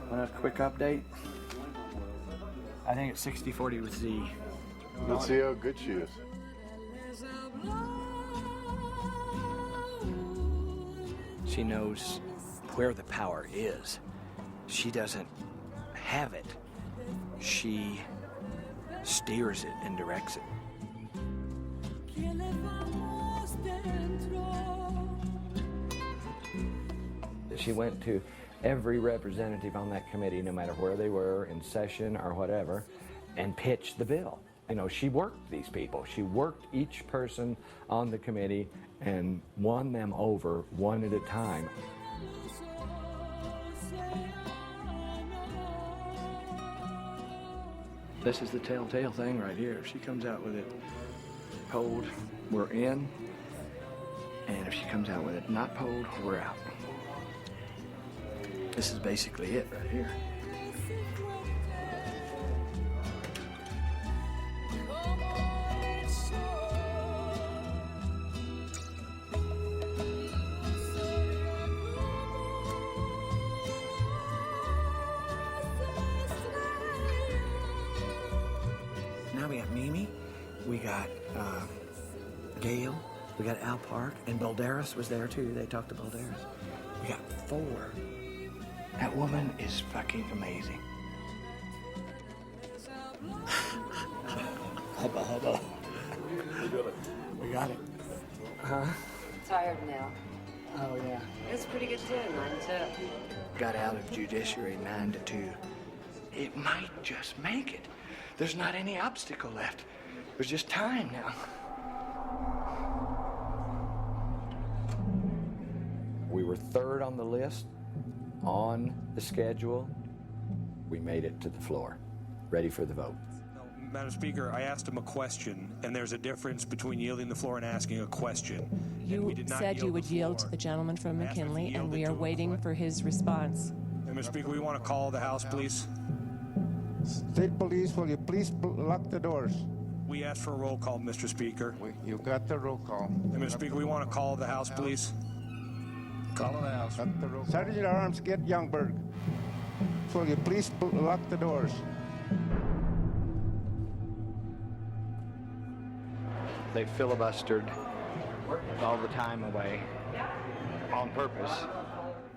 Speaker 16: Want a quick update? I think it's 60-40 with Z.
Speaker 18: Let's see how good she is.
Speaker 7: She knows where the power is. She doesn't have it. She steers it and directs it. She went to every representative on that committee, no matter where they were, in session or whatever, and pitch the bill. You know, she worked these people. She worked each person on the committee and won them over one at a time. This is the telltale thing right here. If she comes out with it polled, we're in. And if she comes out with it not polled, we're out. This is basically it right here. Now we got Mimi, we got Gail, we got Al Park, and Balderas was there too. They talked to Balderas. We got 4. That woman is fucking amazing. Hubba hubba. We got it. Huh?
Speaker 27: Tired now.
Speaker 7: Oh yeah.
Speaker 27: It's pretty good too, 9-2.
Speaker 7: Got out of judiciary 9-2. It might just make it. There's not any obstacle left. There's just time now. We were 3rd on the list, on the schedule. We made it to the floor, ready for the vote.
Speaker 3: Madam Speaker, I asked him a question, and there's a difference between yielding the floor and asking a question.
Speaker 8: You said you would yield to the gentleman from McKinley, and we are waiting for his response.
Speaker 3: Madam Speaker, we want to call the House, please.
Speaker 9: State Police, will you please lock the doors?
Speaker 3: We asked for a roll call, Mr. Speaker.
Speaker 9: You got the roll call.
Speaker 3: Madam Speaker, we want to call the House, please.
Speaker 9: Call it out. Sergeant at Arms, get Youngberg. Will you please lock the doors?
Speaker 7: They filibustered all the time away on purpose.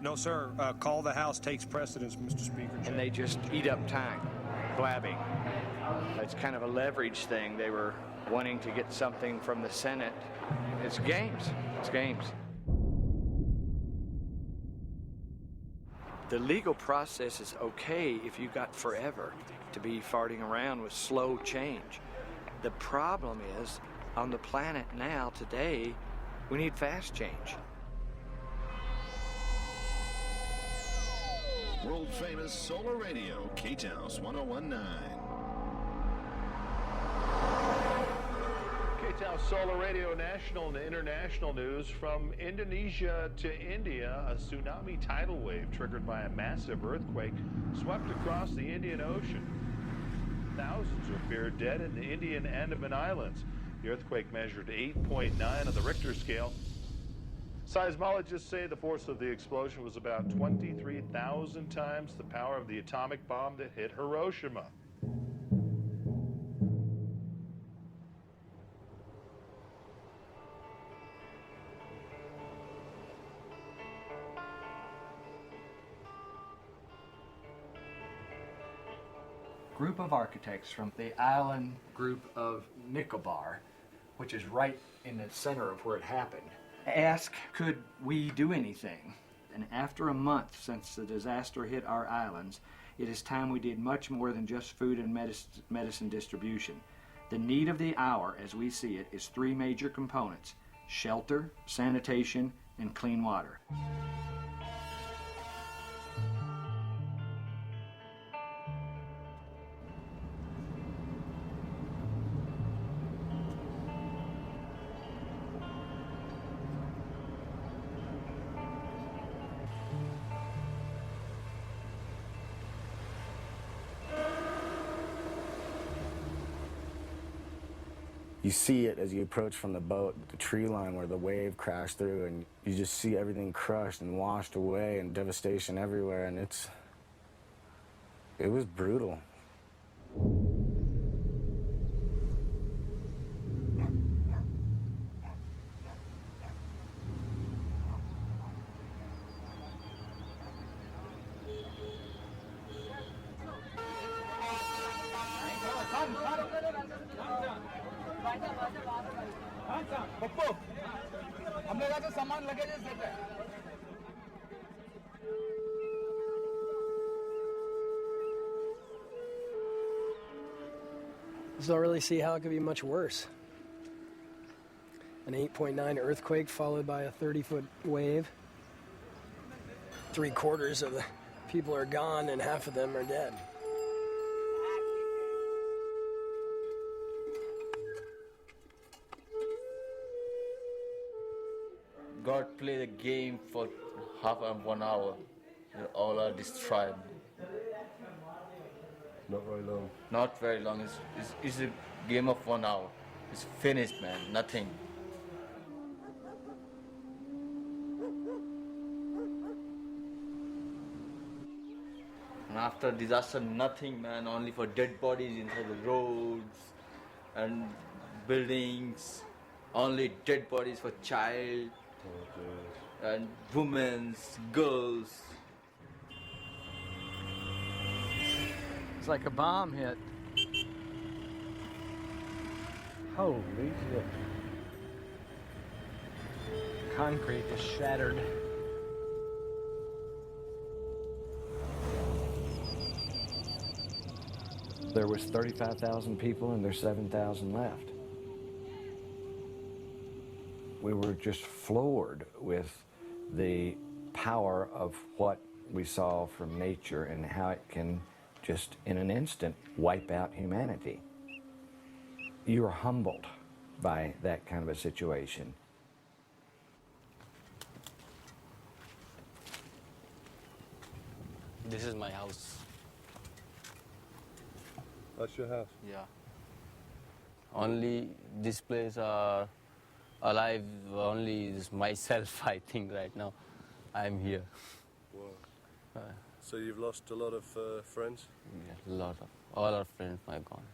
Speaker 3: No, sir. Call the House takes precedence, Mr. Speaker.
Speaker 7: And they just eat up time, blabbing. It's kind of a leverage thing. They were wanting to get something from the Senate. It's games. It's games. The legal process is okay if you got forever to be farting around with slow change. The problem is, on the planet now, today, we need fast change.
Speaker 11: World famous Solar Radio, KTOWS 1019.
Speaker 12: KTOWS Solar Radio national and international news. From Indonesia to India, a tsunami tidal wave triggered by a massive earthquake swept across the Indian Ocean. Thousands are feared dead in the Indian Andaman Islands. The earthquake measured 8.9 on the Richter scale. Seismologists say the force of the explosion was about 23,000 times the power of the atomic bomb that hit Hiroshima.
Speaker 7: Group of architects from the island group of Nicobar, which is right in the center of where it happened, asked, could we do anything? And after a month since the disaster hit our islands, it is time we did much more than just food and medicine distribution. The need of the hour, as we see it, is 3 major components: shelter, sanitation, and clean water.
Speaker 13: You see it as you approach from the boat, the tree line where the wave crashed through, and you just see everything crushed and washed away and devastation everywhere, and it was brutal.
Speaker 6: Just don't really see how it could be much worse. An 8.9 earthquake followed by a 30-foot wave. 3/4 of the people are gone and half of them are dead.
Speaker 2: God play the game for half and 1 hour. All are destroyed.
Speaker 23: Not very long.
Speaker 2: Not very long. It's a game of 1 hour. It's finished, man. Nothing. And after disaster, nothing, man. Only for dead bodies inside the roads and buildings. Only dead bodies for child and women, girls.
Speaker 16: It's like a bomb hit. Holy shit. Concrete is shattered.
Speaker 7: There was 35,000 people and there's 7,000 left. We were just floored with the power of what we saw from nature and how it can just in an instant wipe out humanity. You are humbled by that kind of a situation.
Speaker 2: This is my house.
Speaker 23: That's your house?
Speaker 2: Yeah. Only this place are alive, only is myself, I think, right now. I'm here.
Speaker 23: Wow. So you've lost a lot of friends?
Speaker 2: Yeah, a lot of, all our friends are gone.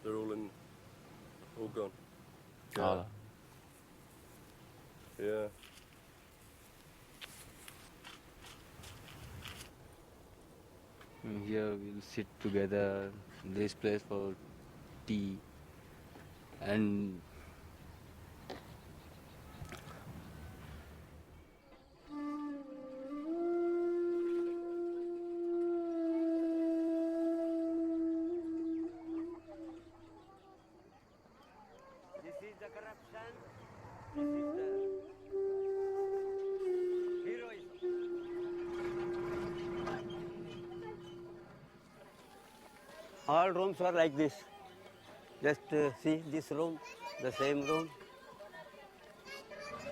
Speaker 23: They're all gone?
Speaker 2: Yeah. All are.
Speaker 23: Yeah.
Speaker 2: Here we'll sit together in this place for tea and
Speaker 10: all rooms are like this. Just see this room, the same room.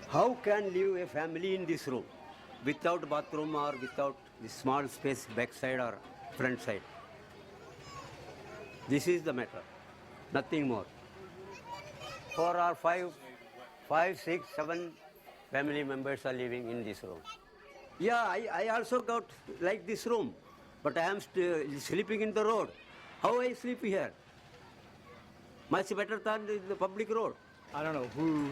Speaker 10: How can live a family in this room without bathroom or without this small space backside or front side? This is the matter, nothing more. 4 or 5, 6, 7 family members are living in this room. Yeah, I also got like this room, but I am sleeping in the road. How I sleep here? Much better than the public road.
Speaker 16: I don't know who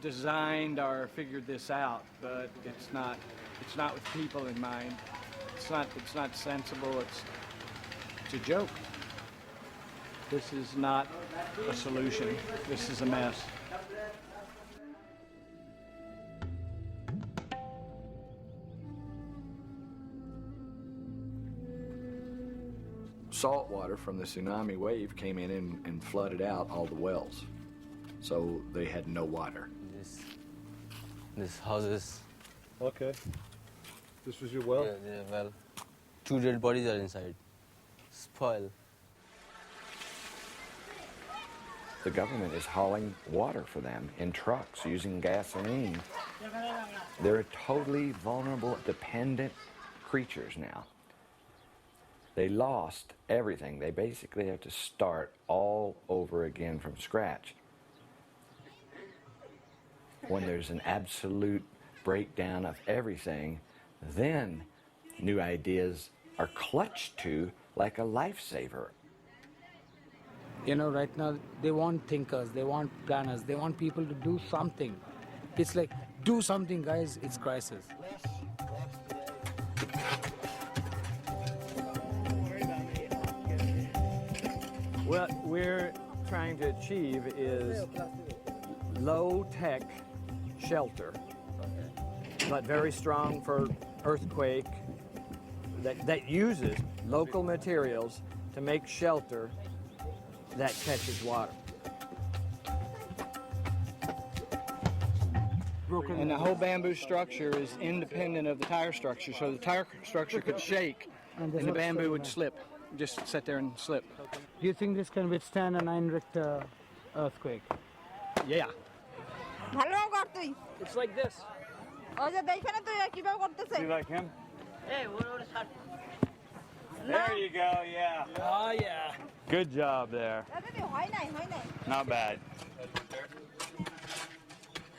Speaker 16: designed or figured this out, but it's not with people in mind. It's not sensible. It's a joke. This is not a solution. This is a mess.
Speaker 7: Salt water from the tsunami wave came in and flooded out all the wells. So they had no water.
Speaker 2: this houses.
Speaker 23: Okay. This was your well?
Speaker 2: Yeah, well. 2 dead bodies are inside. Spoil.
Speaker 7: The government is hauling water for them in trucks using gasoline. They're totally vulnerable, dependent creatures now. They lost everything. They basically have to start all over again from scratch. When there's an absolute breakdown of everything, then new ideas are clutched to like a lifesaver.
Speaker 14: You know, right now, they want thinkers, they want planners, they want people to do something. It's like, do something, guys, it's crisis.
Speaker 16: What we're trying to achieve is low-tech shelter, but very strong for earthquake, that uses local materials to make shelter
Speaker 4: that catches water. And the whole bamboo structure is independent of the tire structure, so the tire structure could shake and the bamboo would slip, just sit there and slip.
Speaker 14: Do you think this can withstand a 9 Richter earthquake?
Speaker 4: Yeah.
Speaker 14: It's like this.
Speaker 4: You like him?
Speaker 14: There you go, yeah. Oh, yeah.
Speaker 4: Good job there. Not bad.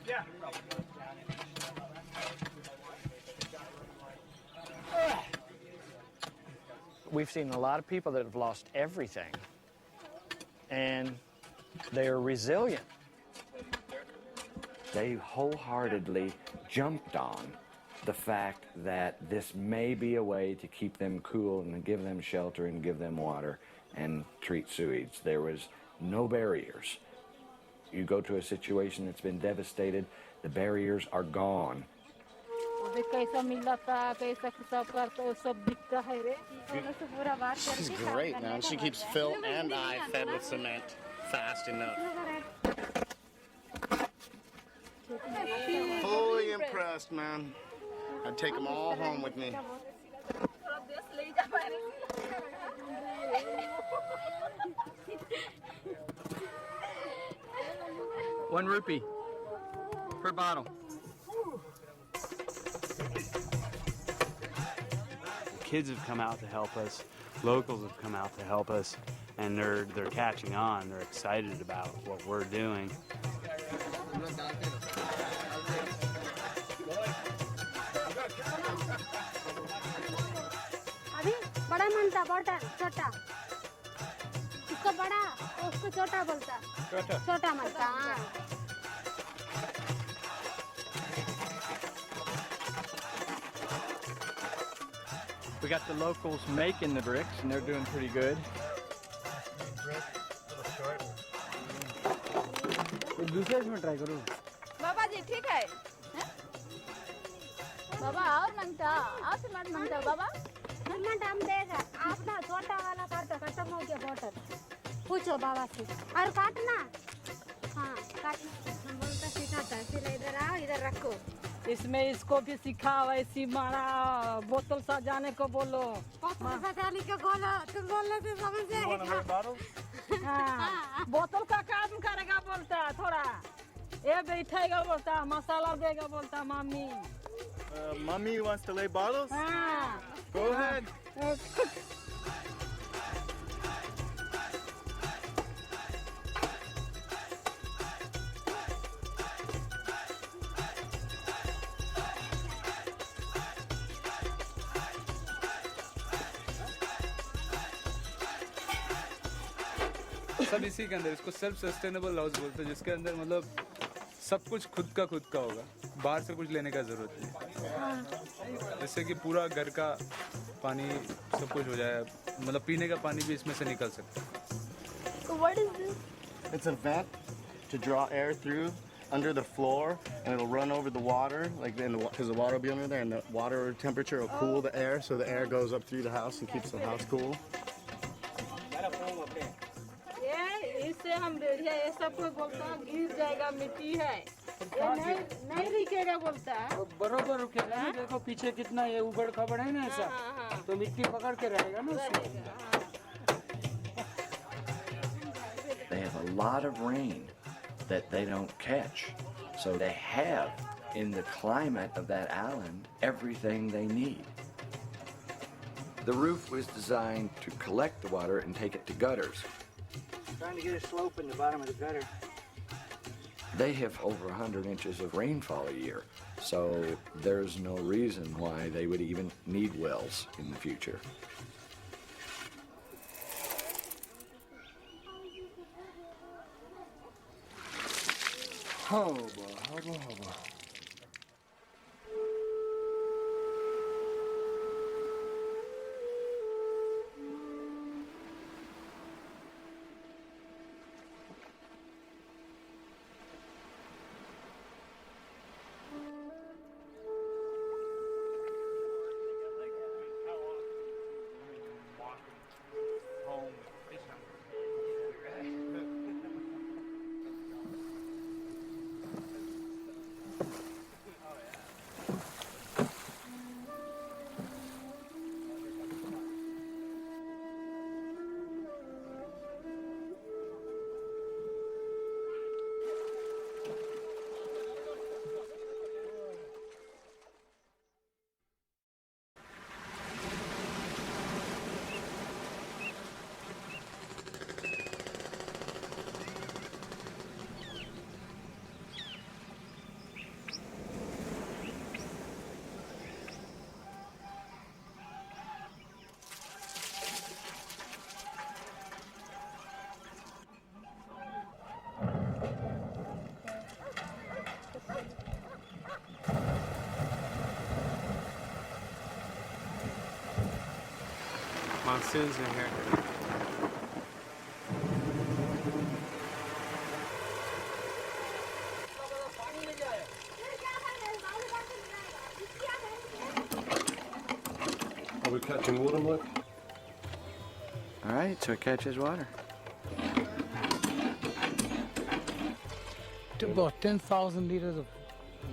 Speaker 14: Yeah.
Speaker 4: We've seen a lot of people that have lost everything, and they're resilient.
Speaker 7: They wholeheartedly jumped on the fact that this may be a way to keep them cool and give them shelter and give them water and treat sewage. There was no barriers. You go to a situation that's been devastated, the barriers are gone.
Speaker 5: She's great, man. She keeps Phil and I fed with cement fast enough. Fully impressed, man. I'd take them all home with me.
Speaker 4: 1 rupee per bottle.
Speaker 15: Kids have come out to help us, locals have come out to help us, and they're catching on. They're excited about what we're doing.
Speaker 17: बड़ा मानता बड़ा छोटा उसको बड़ा उसको छोटा बोलता छोटा मानता हाँ
Speaker 4: We got the locals making the bricks, and they're doing pretty good.
Speaker 14: दूसरे इसमें ट्राई करूँ
Speaker 17: बाबा जी ठीक है बाबा और मांगता और सिमेंट मांगता बाबा सिमेंट हम देगा आप ना छोटा वाला काटो खत्म हो गया बोतल पूछो बाबा से और काटना हाँ काटना हम बोलता सिखाता फिर इधर आओ इधर रखो
Speaker 19: इसमें इसको भी सिखाओ ऐसी मारा बोतल सजाने को बोलो
Speaker 17: बोतल सजाने को बोलो तुम बोलने से समझ जाएगा
Speaker 19: हाँ बोतल का काम करेगा बोलता थोड़ा ये बैठेगा बोलता मसाला देगा बोलता mummy
Speaker 4: Mommy wants to lay bottles?
Speaker 19: हाँ
Speaker 4: Go ahead.
Speaker 20: सब इसी के अंदर इसको सेल्फ सस्टेनेबल हाउस बोलते हैं जिसके अंदर मतलब सब कुछ खुद का होगा बाहर से कुछ लेने का जरूरत नहीं जिससे कि पूरा घर का पानी सब कुछ हो जाए मतलब पीने का पानी भी इसमें से निकल सकता है
Speaker 17: So what is this?
Speaker 5: It's a vent to draw air through under the floor, and it'll run over the water, like because the water will be under there, and the water temperature will cool the air, so the air goes up through the house and keeps the house cool.
Speaker 19: ये इससे हम बढ़िया ये सब कोई बोलता गिर जाएगा मिट्टी है ये नहीं रुकेगा बोलता
Speaker 14: बरोबर रुकेगा ना देखो पीछे कितना ये उबड़ खबड़ है ना ऐसा तो मिट्टी पकड़ के रहेगा ना उसको
Speaker 7: They have a lot of rain that they don't catch. So they have, in the climate of that island, everything they need. The roof was designed to collect the water and take it to gutters.
Speaker 14: Trying to get a slope in the bottom of the gutter.
Speaker 7: They have over 100 inches of rainfall a year, so there's no reason why they would even need wells in the future.
Speaker 5: Hobo, hobo, hobo.
Speaker 20: monsoons are here.
Speaker 23: Are we catching water, Mike?
Speaker 4: All right, so it catches water.
Speaker 14: About 10,000 liters of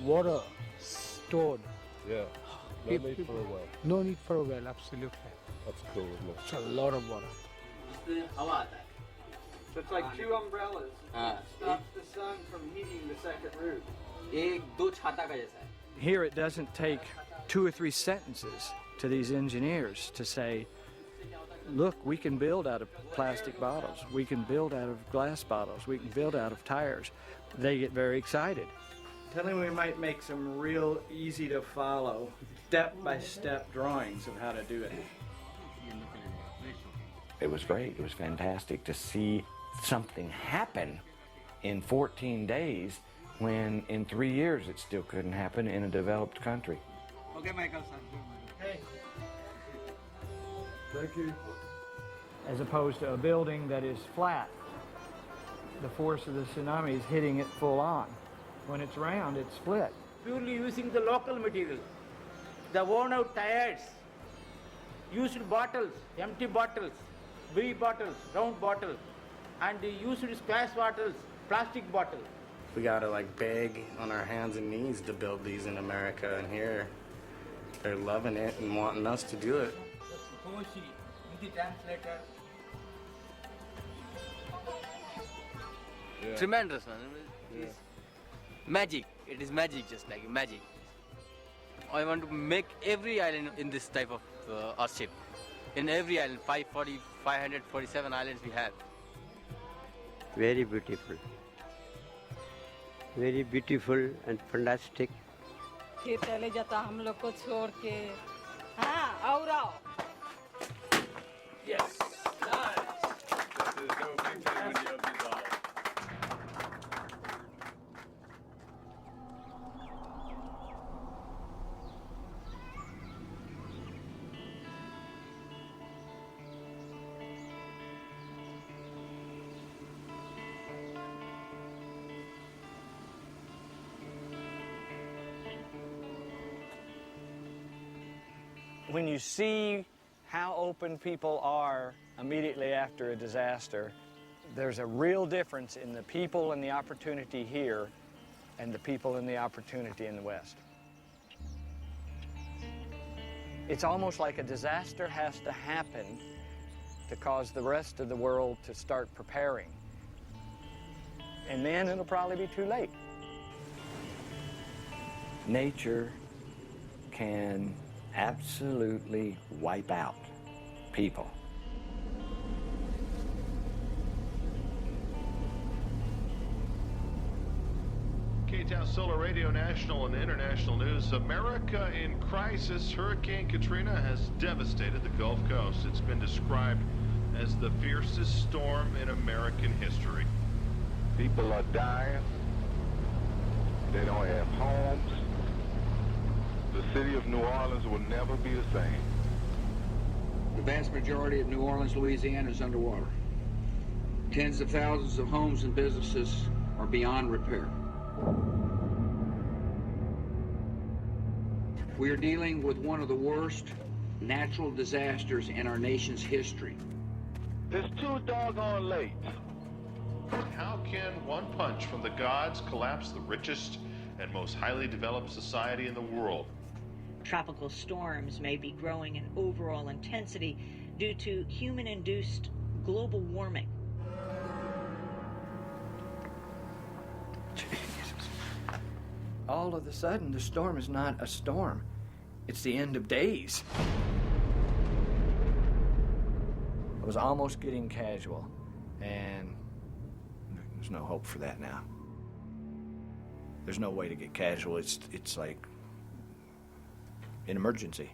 Speaker 14: water stored.
Speaker 23: Yeah. No need for a well.
Speaker 14: No need for a well, absolutely.
Speaker 23: That's cool, isn't it?
Speaker 14: It's a lot of water.
Speaker 4: So it's like two umbrellas. Stops the sun from heating the second roof. Here it doesn't take 2 or 3 sentences to these engineers to say, look, we can build out of plastic bottles. We can build out of glass bottles. We can build out of tires. They get very excited. Tell him we might make some real easy to follow, step-by-step drawings of how to do it.
Speaker 7: It was great. It was fantastic to see something happen in 14 days when in 3 years it still couldn't happen in a developed country.
Speaker 4: Okay, Michael. Hey.
Speaker 16: Thank you. As opposed to a building that is flat. The force of the tsunami is hitting it full on. When it's round, it's split.
Speaker 1: Purely using the local material. The worn out tires, used bottles, empty bottles, beer bottles, round bottles, and the used glass bottles, plastic bottles.
Speaker 5: We gotta like beg on our hands and knees to build these in America, and here they're loving it and wanting us to do it.
Speaker 18: Yeah. Tremendous, man. It's magic. It is magic, just like magic. I want to make every island in this type of earthship. In every island, 547 islands we have.
Speaker 10: Very beautiful. Very beautiful and fantastic.
Speaker 19: फिर चले जाता हम लोग को छोड़ के हाँ और आओ
Speaker 20: Yes. Nice. This is no big video of this all.
Speaker 4: When you see how open people are immediately after a disaster, there's a real difference in the people and the opportunity here and the people and the opportunity in the West. It's almost like a disaster has to happen to cause the rest of the world to start preparing. And then it'll probably be too late.
Speaker 7: Nature can absolutely wipe out people.
Speaker 12: K-Town Solar Radio National and International News. America in crisis. Hurricane Katrina has devastated the Gulf Coast. It's been described as the fiercest storm in American history.
Speaker 9: People are dying. They don't have homes. The city of New Orleans will never be the same.
Speaker 21: The vast majority of New Orleans, Louisiana is underwater. Tens of thousands of homes and businesses are beyond repair. We are dealing with one of the worst natural disasters in our nation's history.
Speaker 9: It's too doggone late.
Speaker 12: How can one punch from the gods collapse the richest and most highly developed society in the world?
Speaker 22: Tropical storms may be growing in overall intensity due to human-induced global warming.
Speaker 4: All of a sudden, the storm is not a storm. It's the end of days. I was almost getting casual, and there's no hope for that now. There's no way to get casual. It's like an emergency.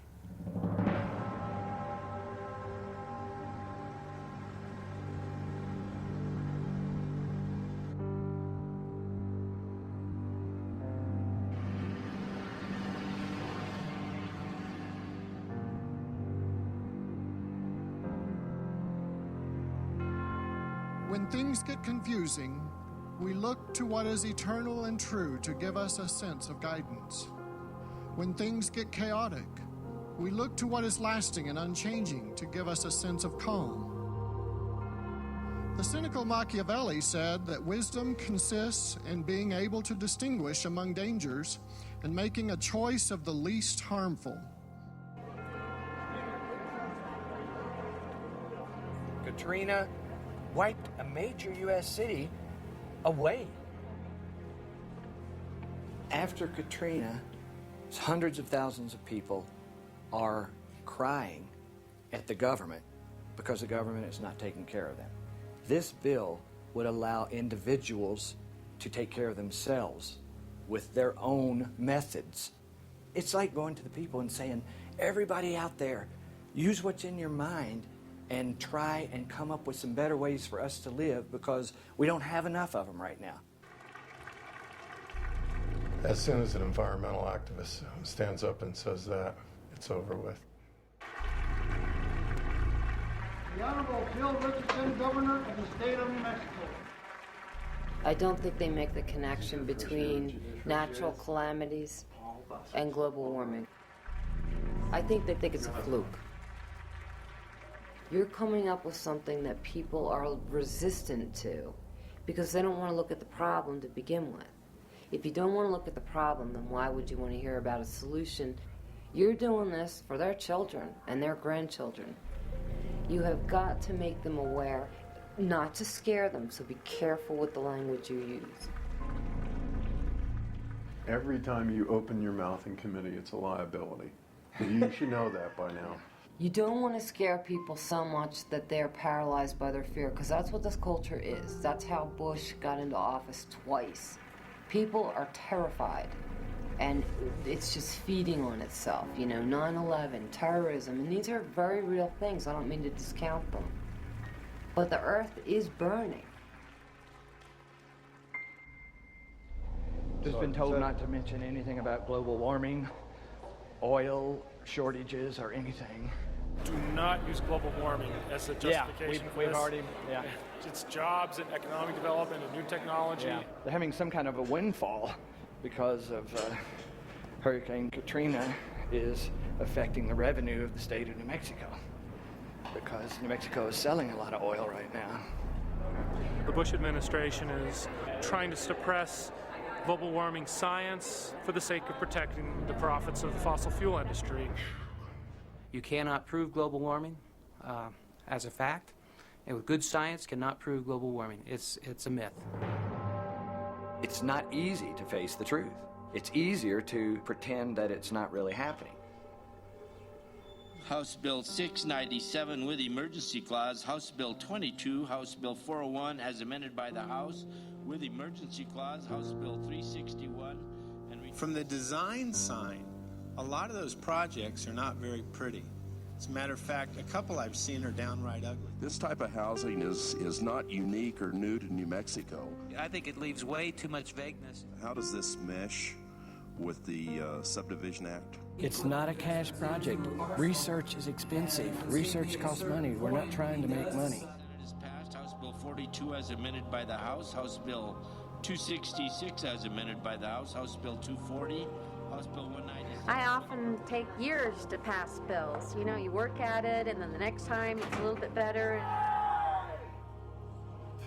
Speaker 3: when things get confusing, we look to what is eternal and true to give us a sense of guidance. When things get chaotic, we look to what is lasting and unchanging to give us a sense of calm. The cynical Machiavelli said that wisdom consists in being able to distinguish among dangers and making a choice of the least harmful.
Speaker 4: Katrina wiped a major U.S. city away. After Katrina, hundreds of thousands of people are crying at the government because the government is not taking care of them. This bill would allow individuals to take care of themselves with their own methods. It's like going to the people and saying, everybody out there, use what's in your mind and try and come up with some better ways for us to live because we don't have enough of them right now.
Speaker 23: As soon as an environmental activist stands up and says that, it's over with.
Speaker 8: The Honorable Bill Richardson, Governor of the State of New Mexico.
Speaker 11: I don't think they make the connection between natural calamities and global warming. I think they think it's a fluke. You're coming up with something that people are resistant to because they don't want to look at the problem to begin with. If you don't want to look at the problem, then why would you want to hear about a solution? You're doing this for their children and their grandchildren. You have got to make them aware, not to scare them, so be careful with the language you use.
Speaker 23: Every time you open your mouth in committee, it's a liability. You should know that by now.
Speaker 11: You don't want to scare people so much that they're paralyzed by their fear, because that's what this culture is. That's how Bush got into office twice. People are terrified, and it's just feeding on itself. You know, 9/11, terrorism, and these are very real things. I don't mean to discount them. But the earth is burning.
Speaker 4: Just been told not to mention anything about global warming, oil shortages, or anything.
Speaker 24: Do not use global warming as a justification for
Speaker 4: we've
Speaker 24: this.
Speaker 4: already,
Speaker 24: It's jobs and economic development and new technology.
Speaker 4: Yeah. They're having some kind of a windfall because of Hurricane Katrina is affecting the revenue of the state of New Mexico because New Mexico is selling a lot of oil right now.
Speaker 24: The Bush administration is trying to suppress global warming science for the sake of protecting the profits of the fossil fuel industry.
Speaker 25: You cannot prove global warming as a fact, and with good science cannot prove global warming. It's a myth.
Speaker 7: It's not easy to face the truth. It's easier to pretend that it's not really happening.
Speaker 26: House Bill 697 with emergency clause, House Bill 22, House Bill 401 as amended by the House with emergency clause, House Bill 361.
Speaker 27: From the design side, a lot of those projects are not very pretty. As a matter of fact, a couple I've seen are downright ugly.
Speaker 28: This type of housing is not unique or new to New Mexico.
Speaker 25: I think it leaves way too much vagueness.
Speaker 28: How does this mesh with the Subdivision Act?
Speaker 4: It's not a cash project. Research is expensive. Research costs money. We're not trying to make money.
Speaker 26: It is passed. House Bill 42 as amended by the House, House Bill 266 as amended by the House, House Bill 240, House Bill 190.
Speaker 29: I often take years to pass bills. You know, you work at it, and then the next time it's a little bit better.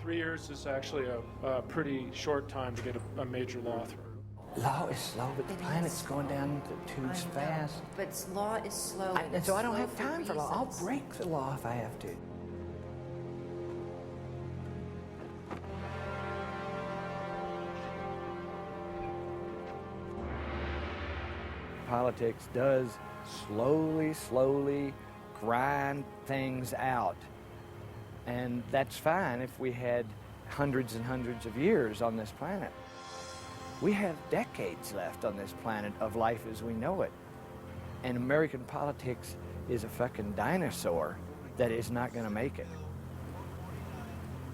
Speaker 24: 3 years is actually a pretty short time to get a major law through.
Speaker 4: Law is slow, but the planet's going down the tubes fast.
Speaker 11: But law is slow.
Speaker 4: And so I don't have time for law. I'll break the law if I have to. Politics does slowly grind things out. And that's fine if we had hundreds and hundreds of years on this planet. We have decades left on this planet of life as we know it. And American politics is a fucking dinosaur that is not going to make it.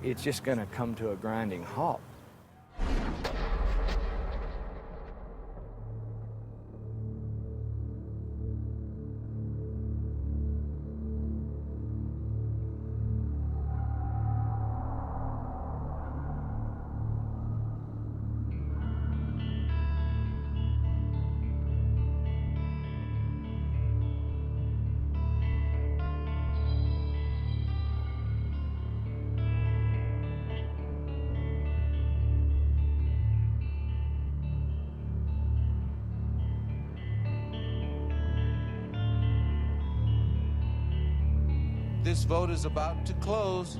Speaker 4: It's just going to come to a grinding halt.
Speaker 1: this vote is about to close.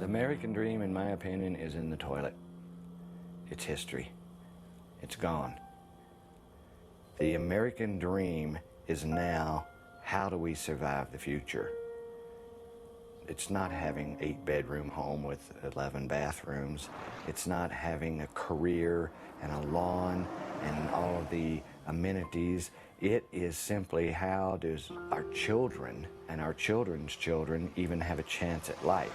Speaker 7: The American dream, in my opinion, is in the toilet. It's history. It's gone. The American dream is now, how do we survive the future? It's not having 8-bedroom home with 11 bathrooms. It's not having a career and a lawn and all of the amenities. It is simply, how does our children and our children's children even have a chance at life?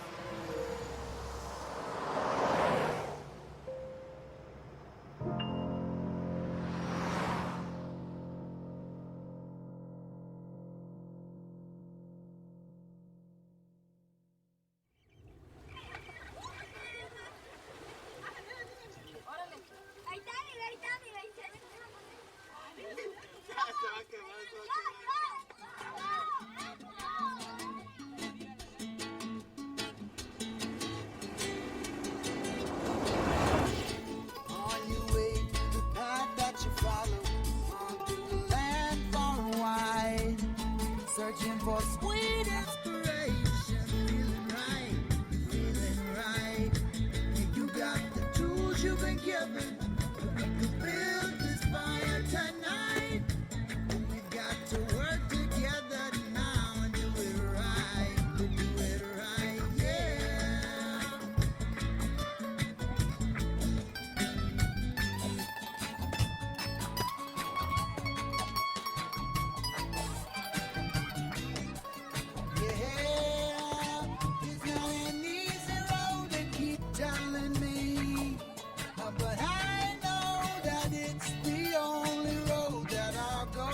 Speaker 2: Searching for sweet inspiration, feeling right. And you got the tools you've been given to build this fire tonight. We've got to work together now and do it right, yeah. But I know that it's the only road that I'll go.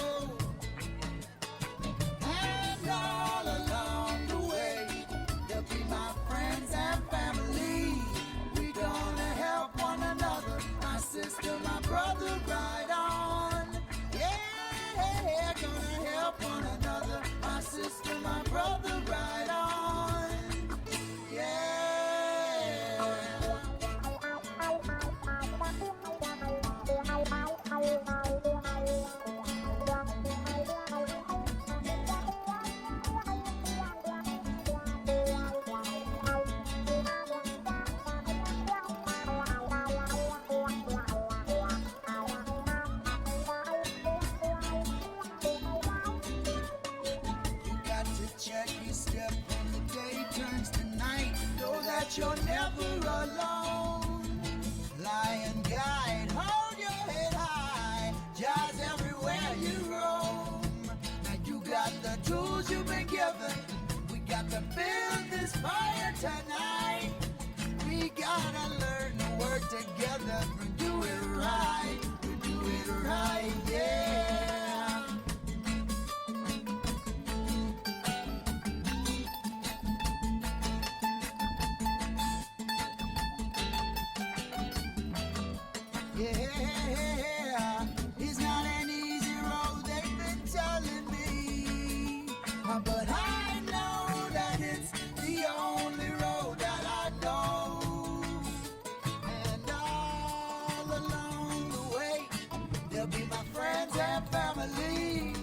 Speaker 2: And all along the way, they'll be my friends and family. We're gonna help one another, my sister, my brother, ride on. Yeah, gonna help one another, my sister, my brother, ride on. Yeah. Check your step when the day turns to night. Know that you're never alone. Lion guide, hold your head high. Jazz everywhere you roam. Now you got the tools you've been given. We got to build this fire tonight. We gotta learn to work together and do it right. We do it right, yeah. Yeah, it's not an easy road, they've been telling me. But I know that it's the only road that I know. And all along the way, they'll be my friends and family.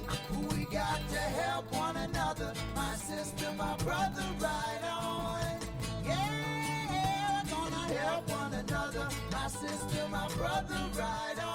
Speaker 2: We got to help one another, my sister, my brother, ride on. Yeah, gonna help one another, my sister, my brother, ride on.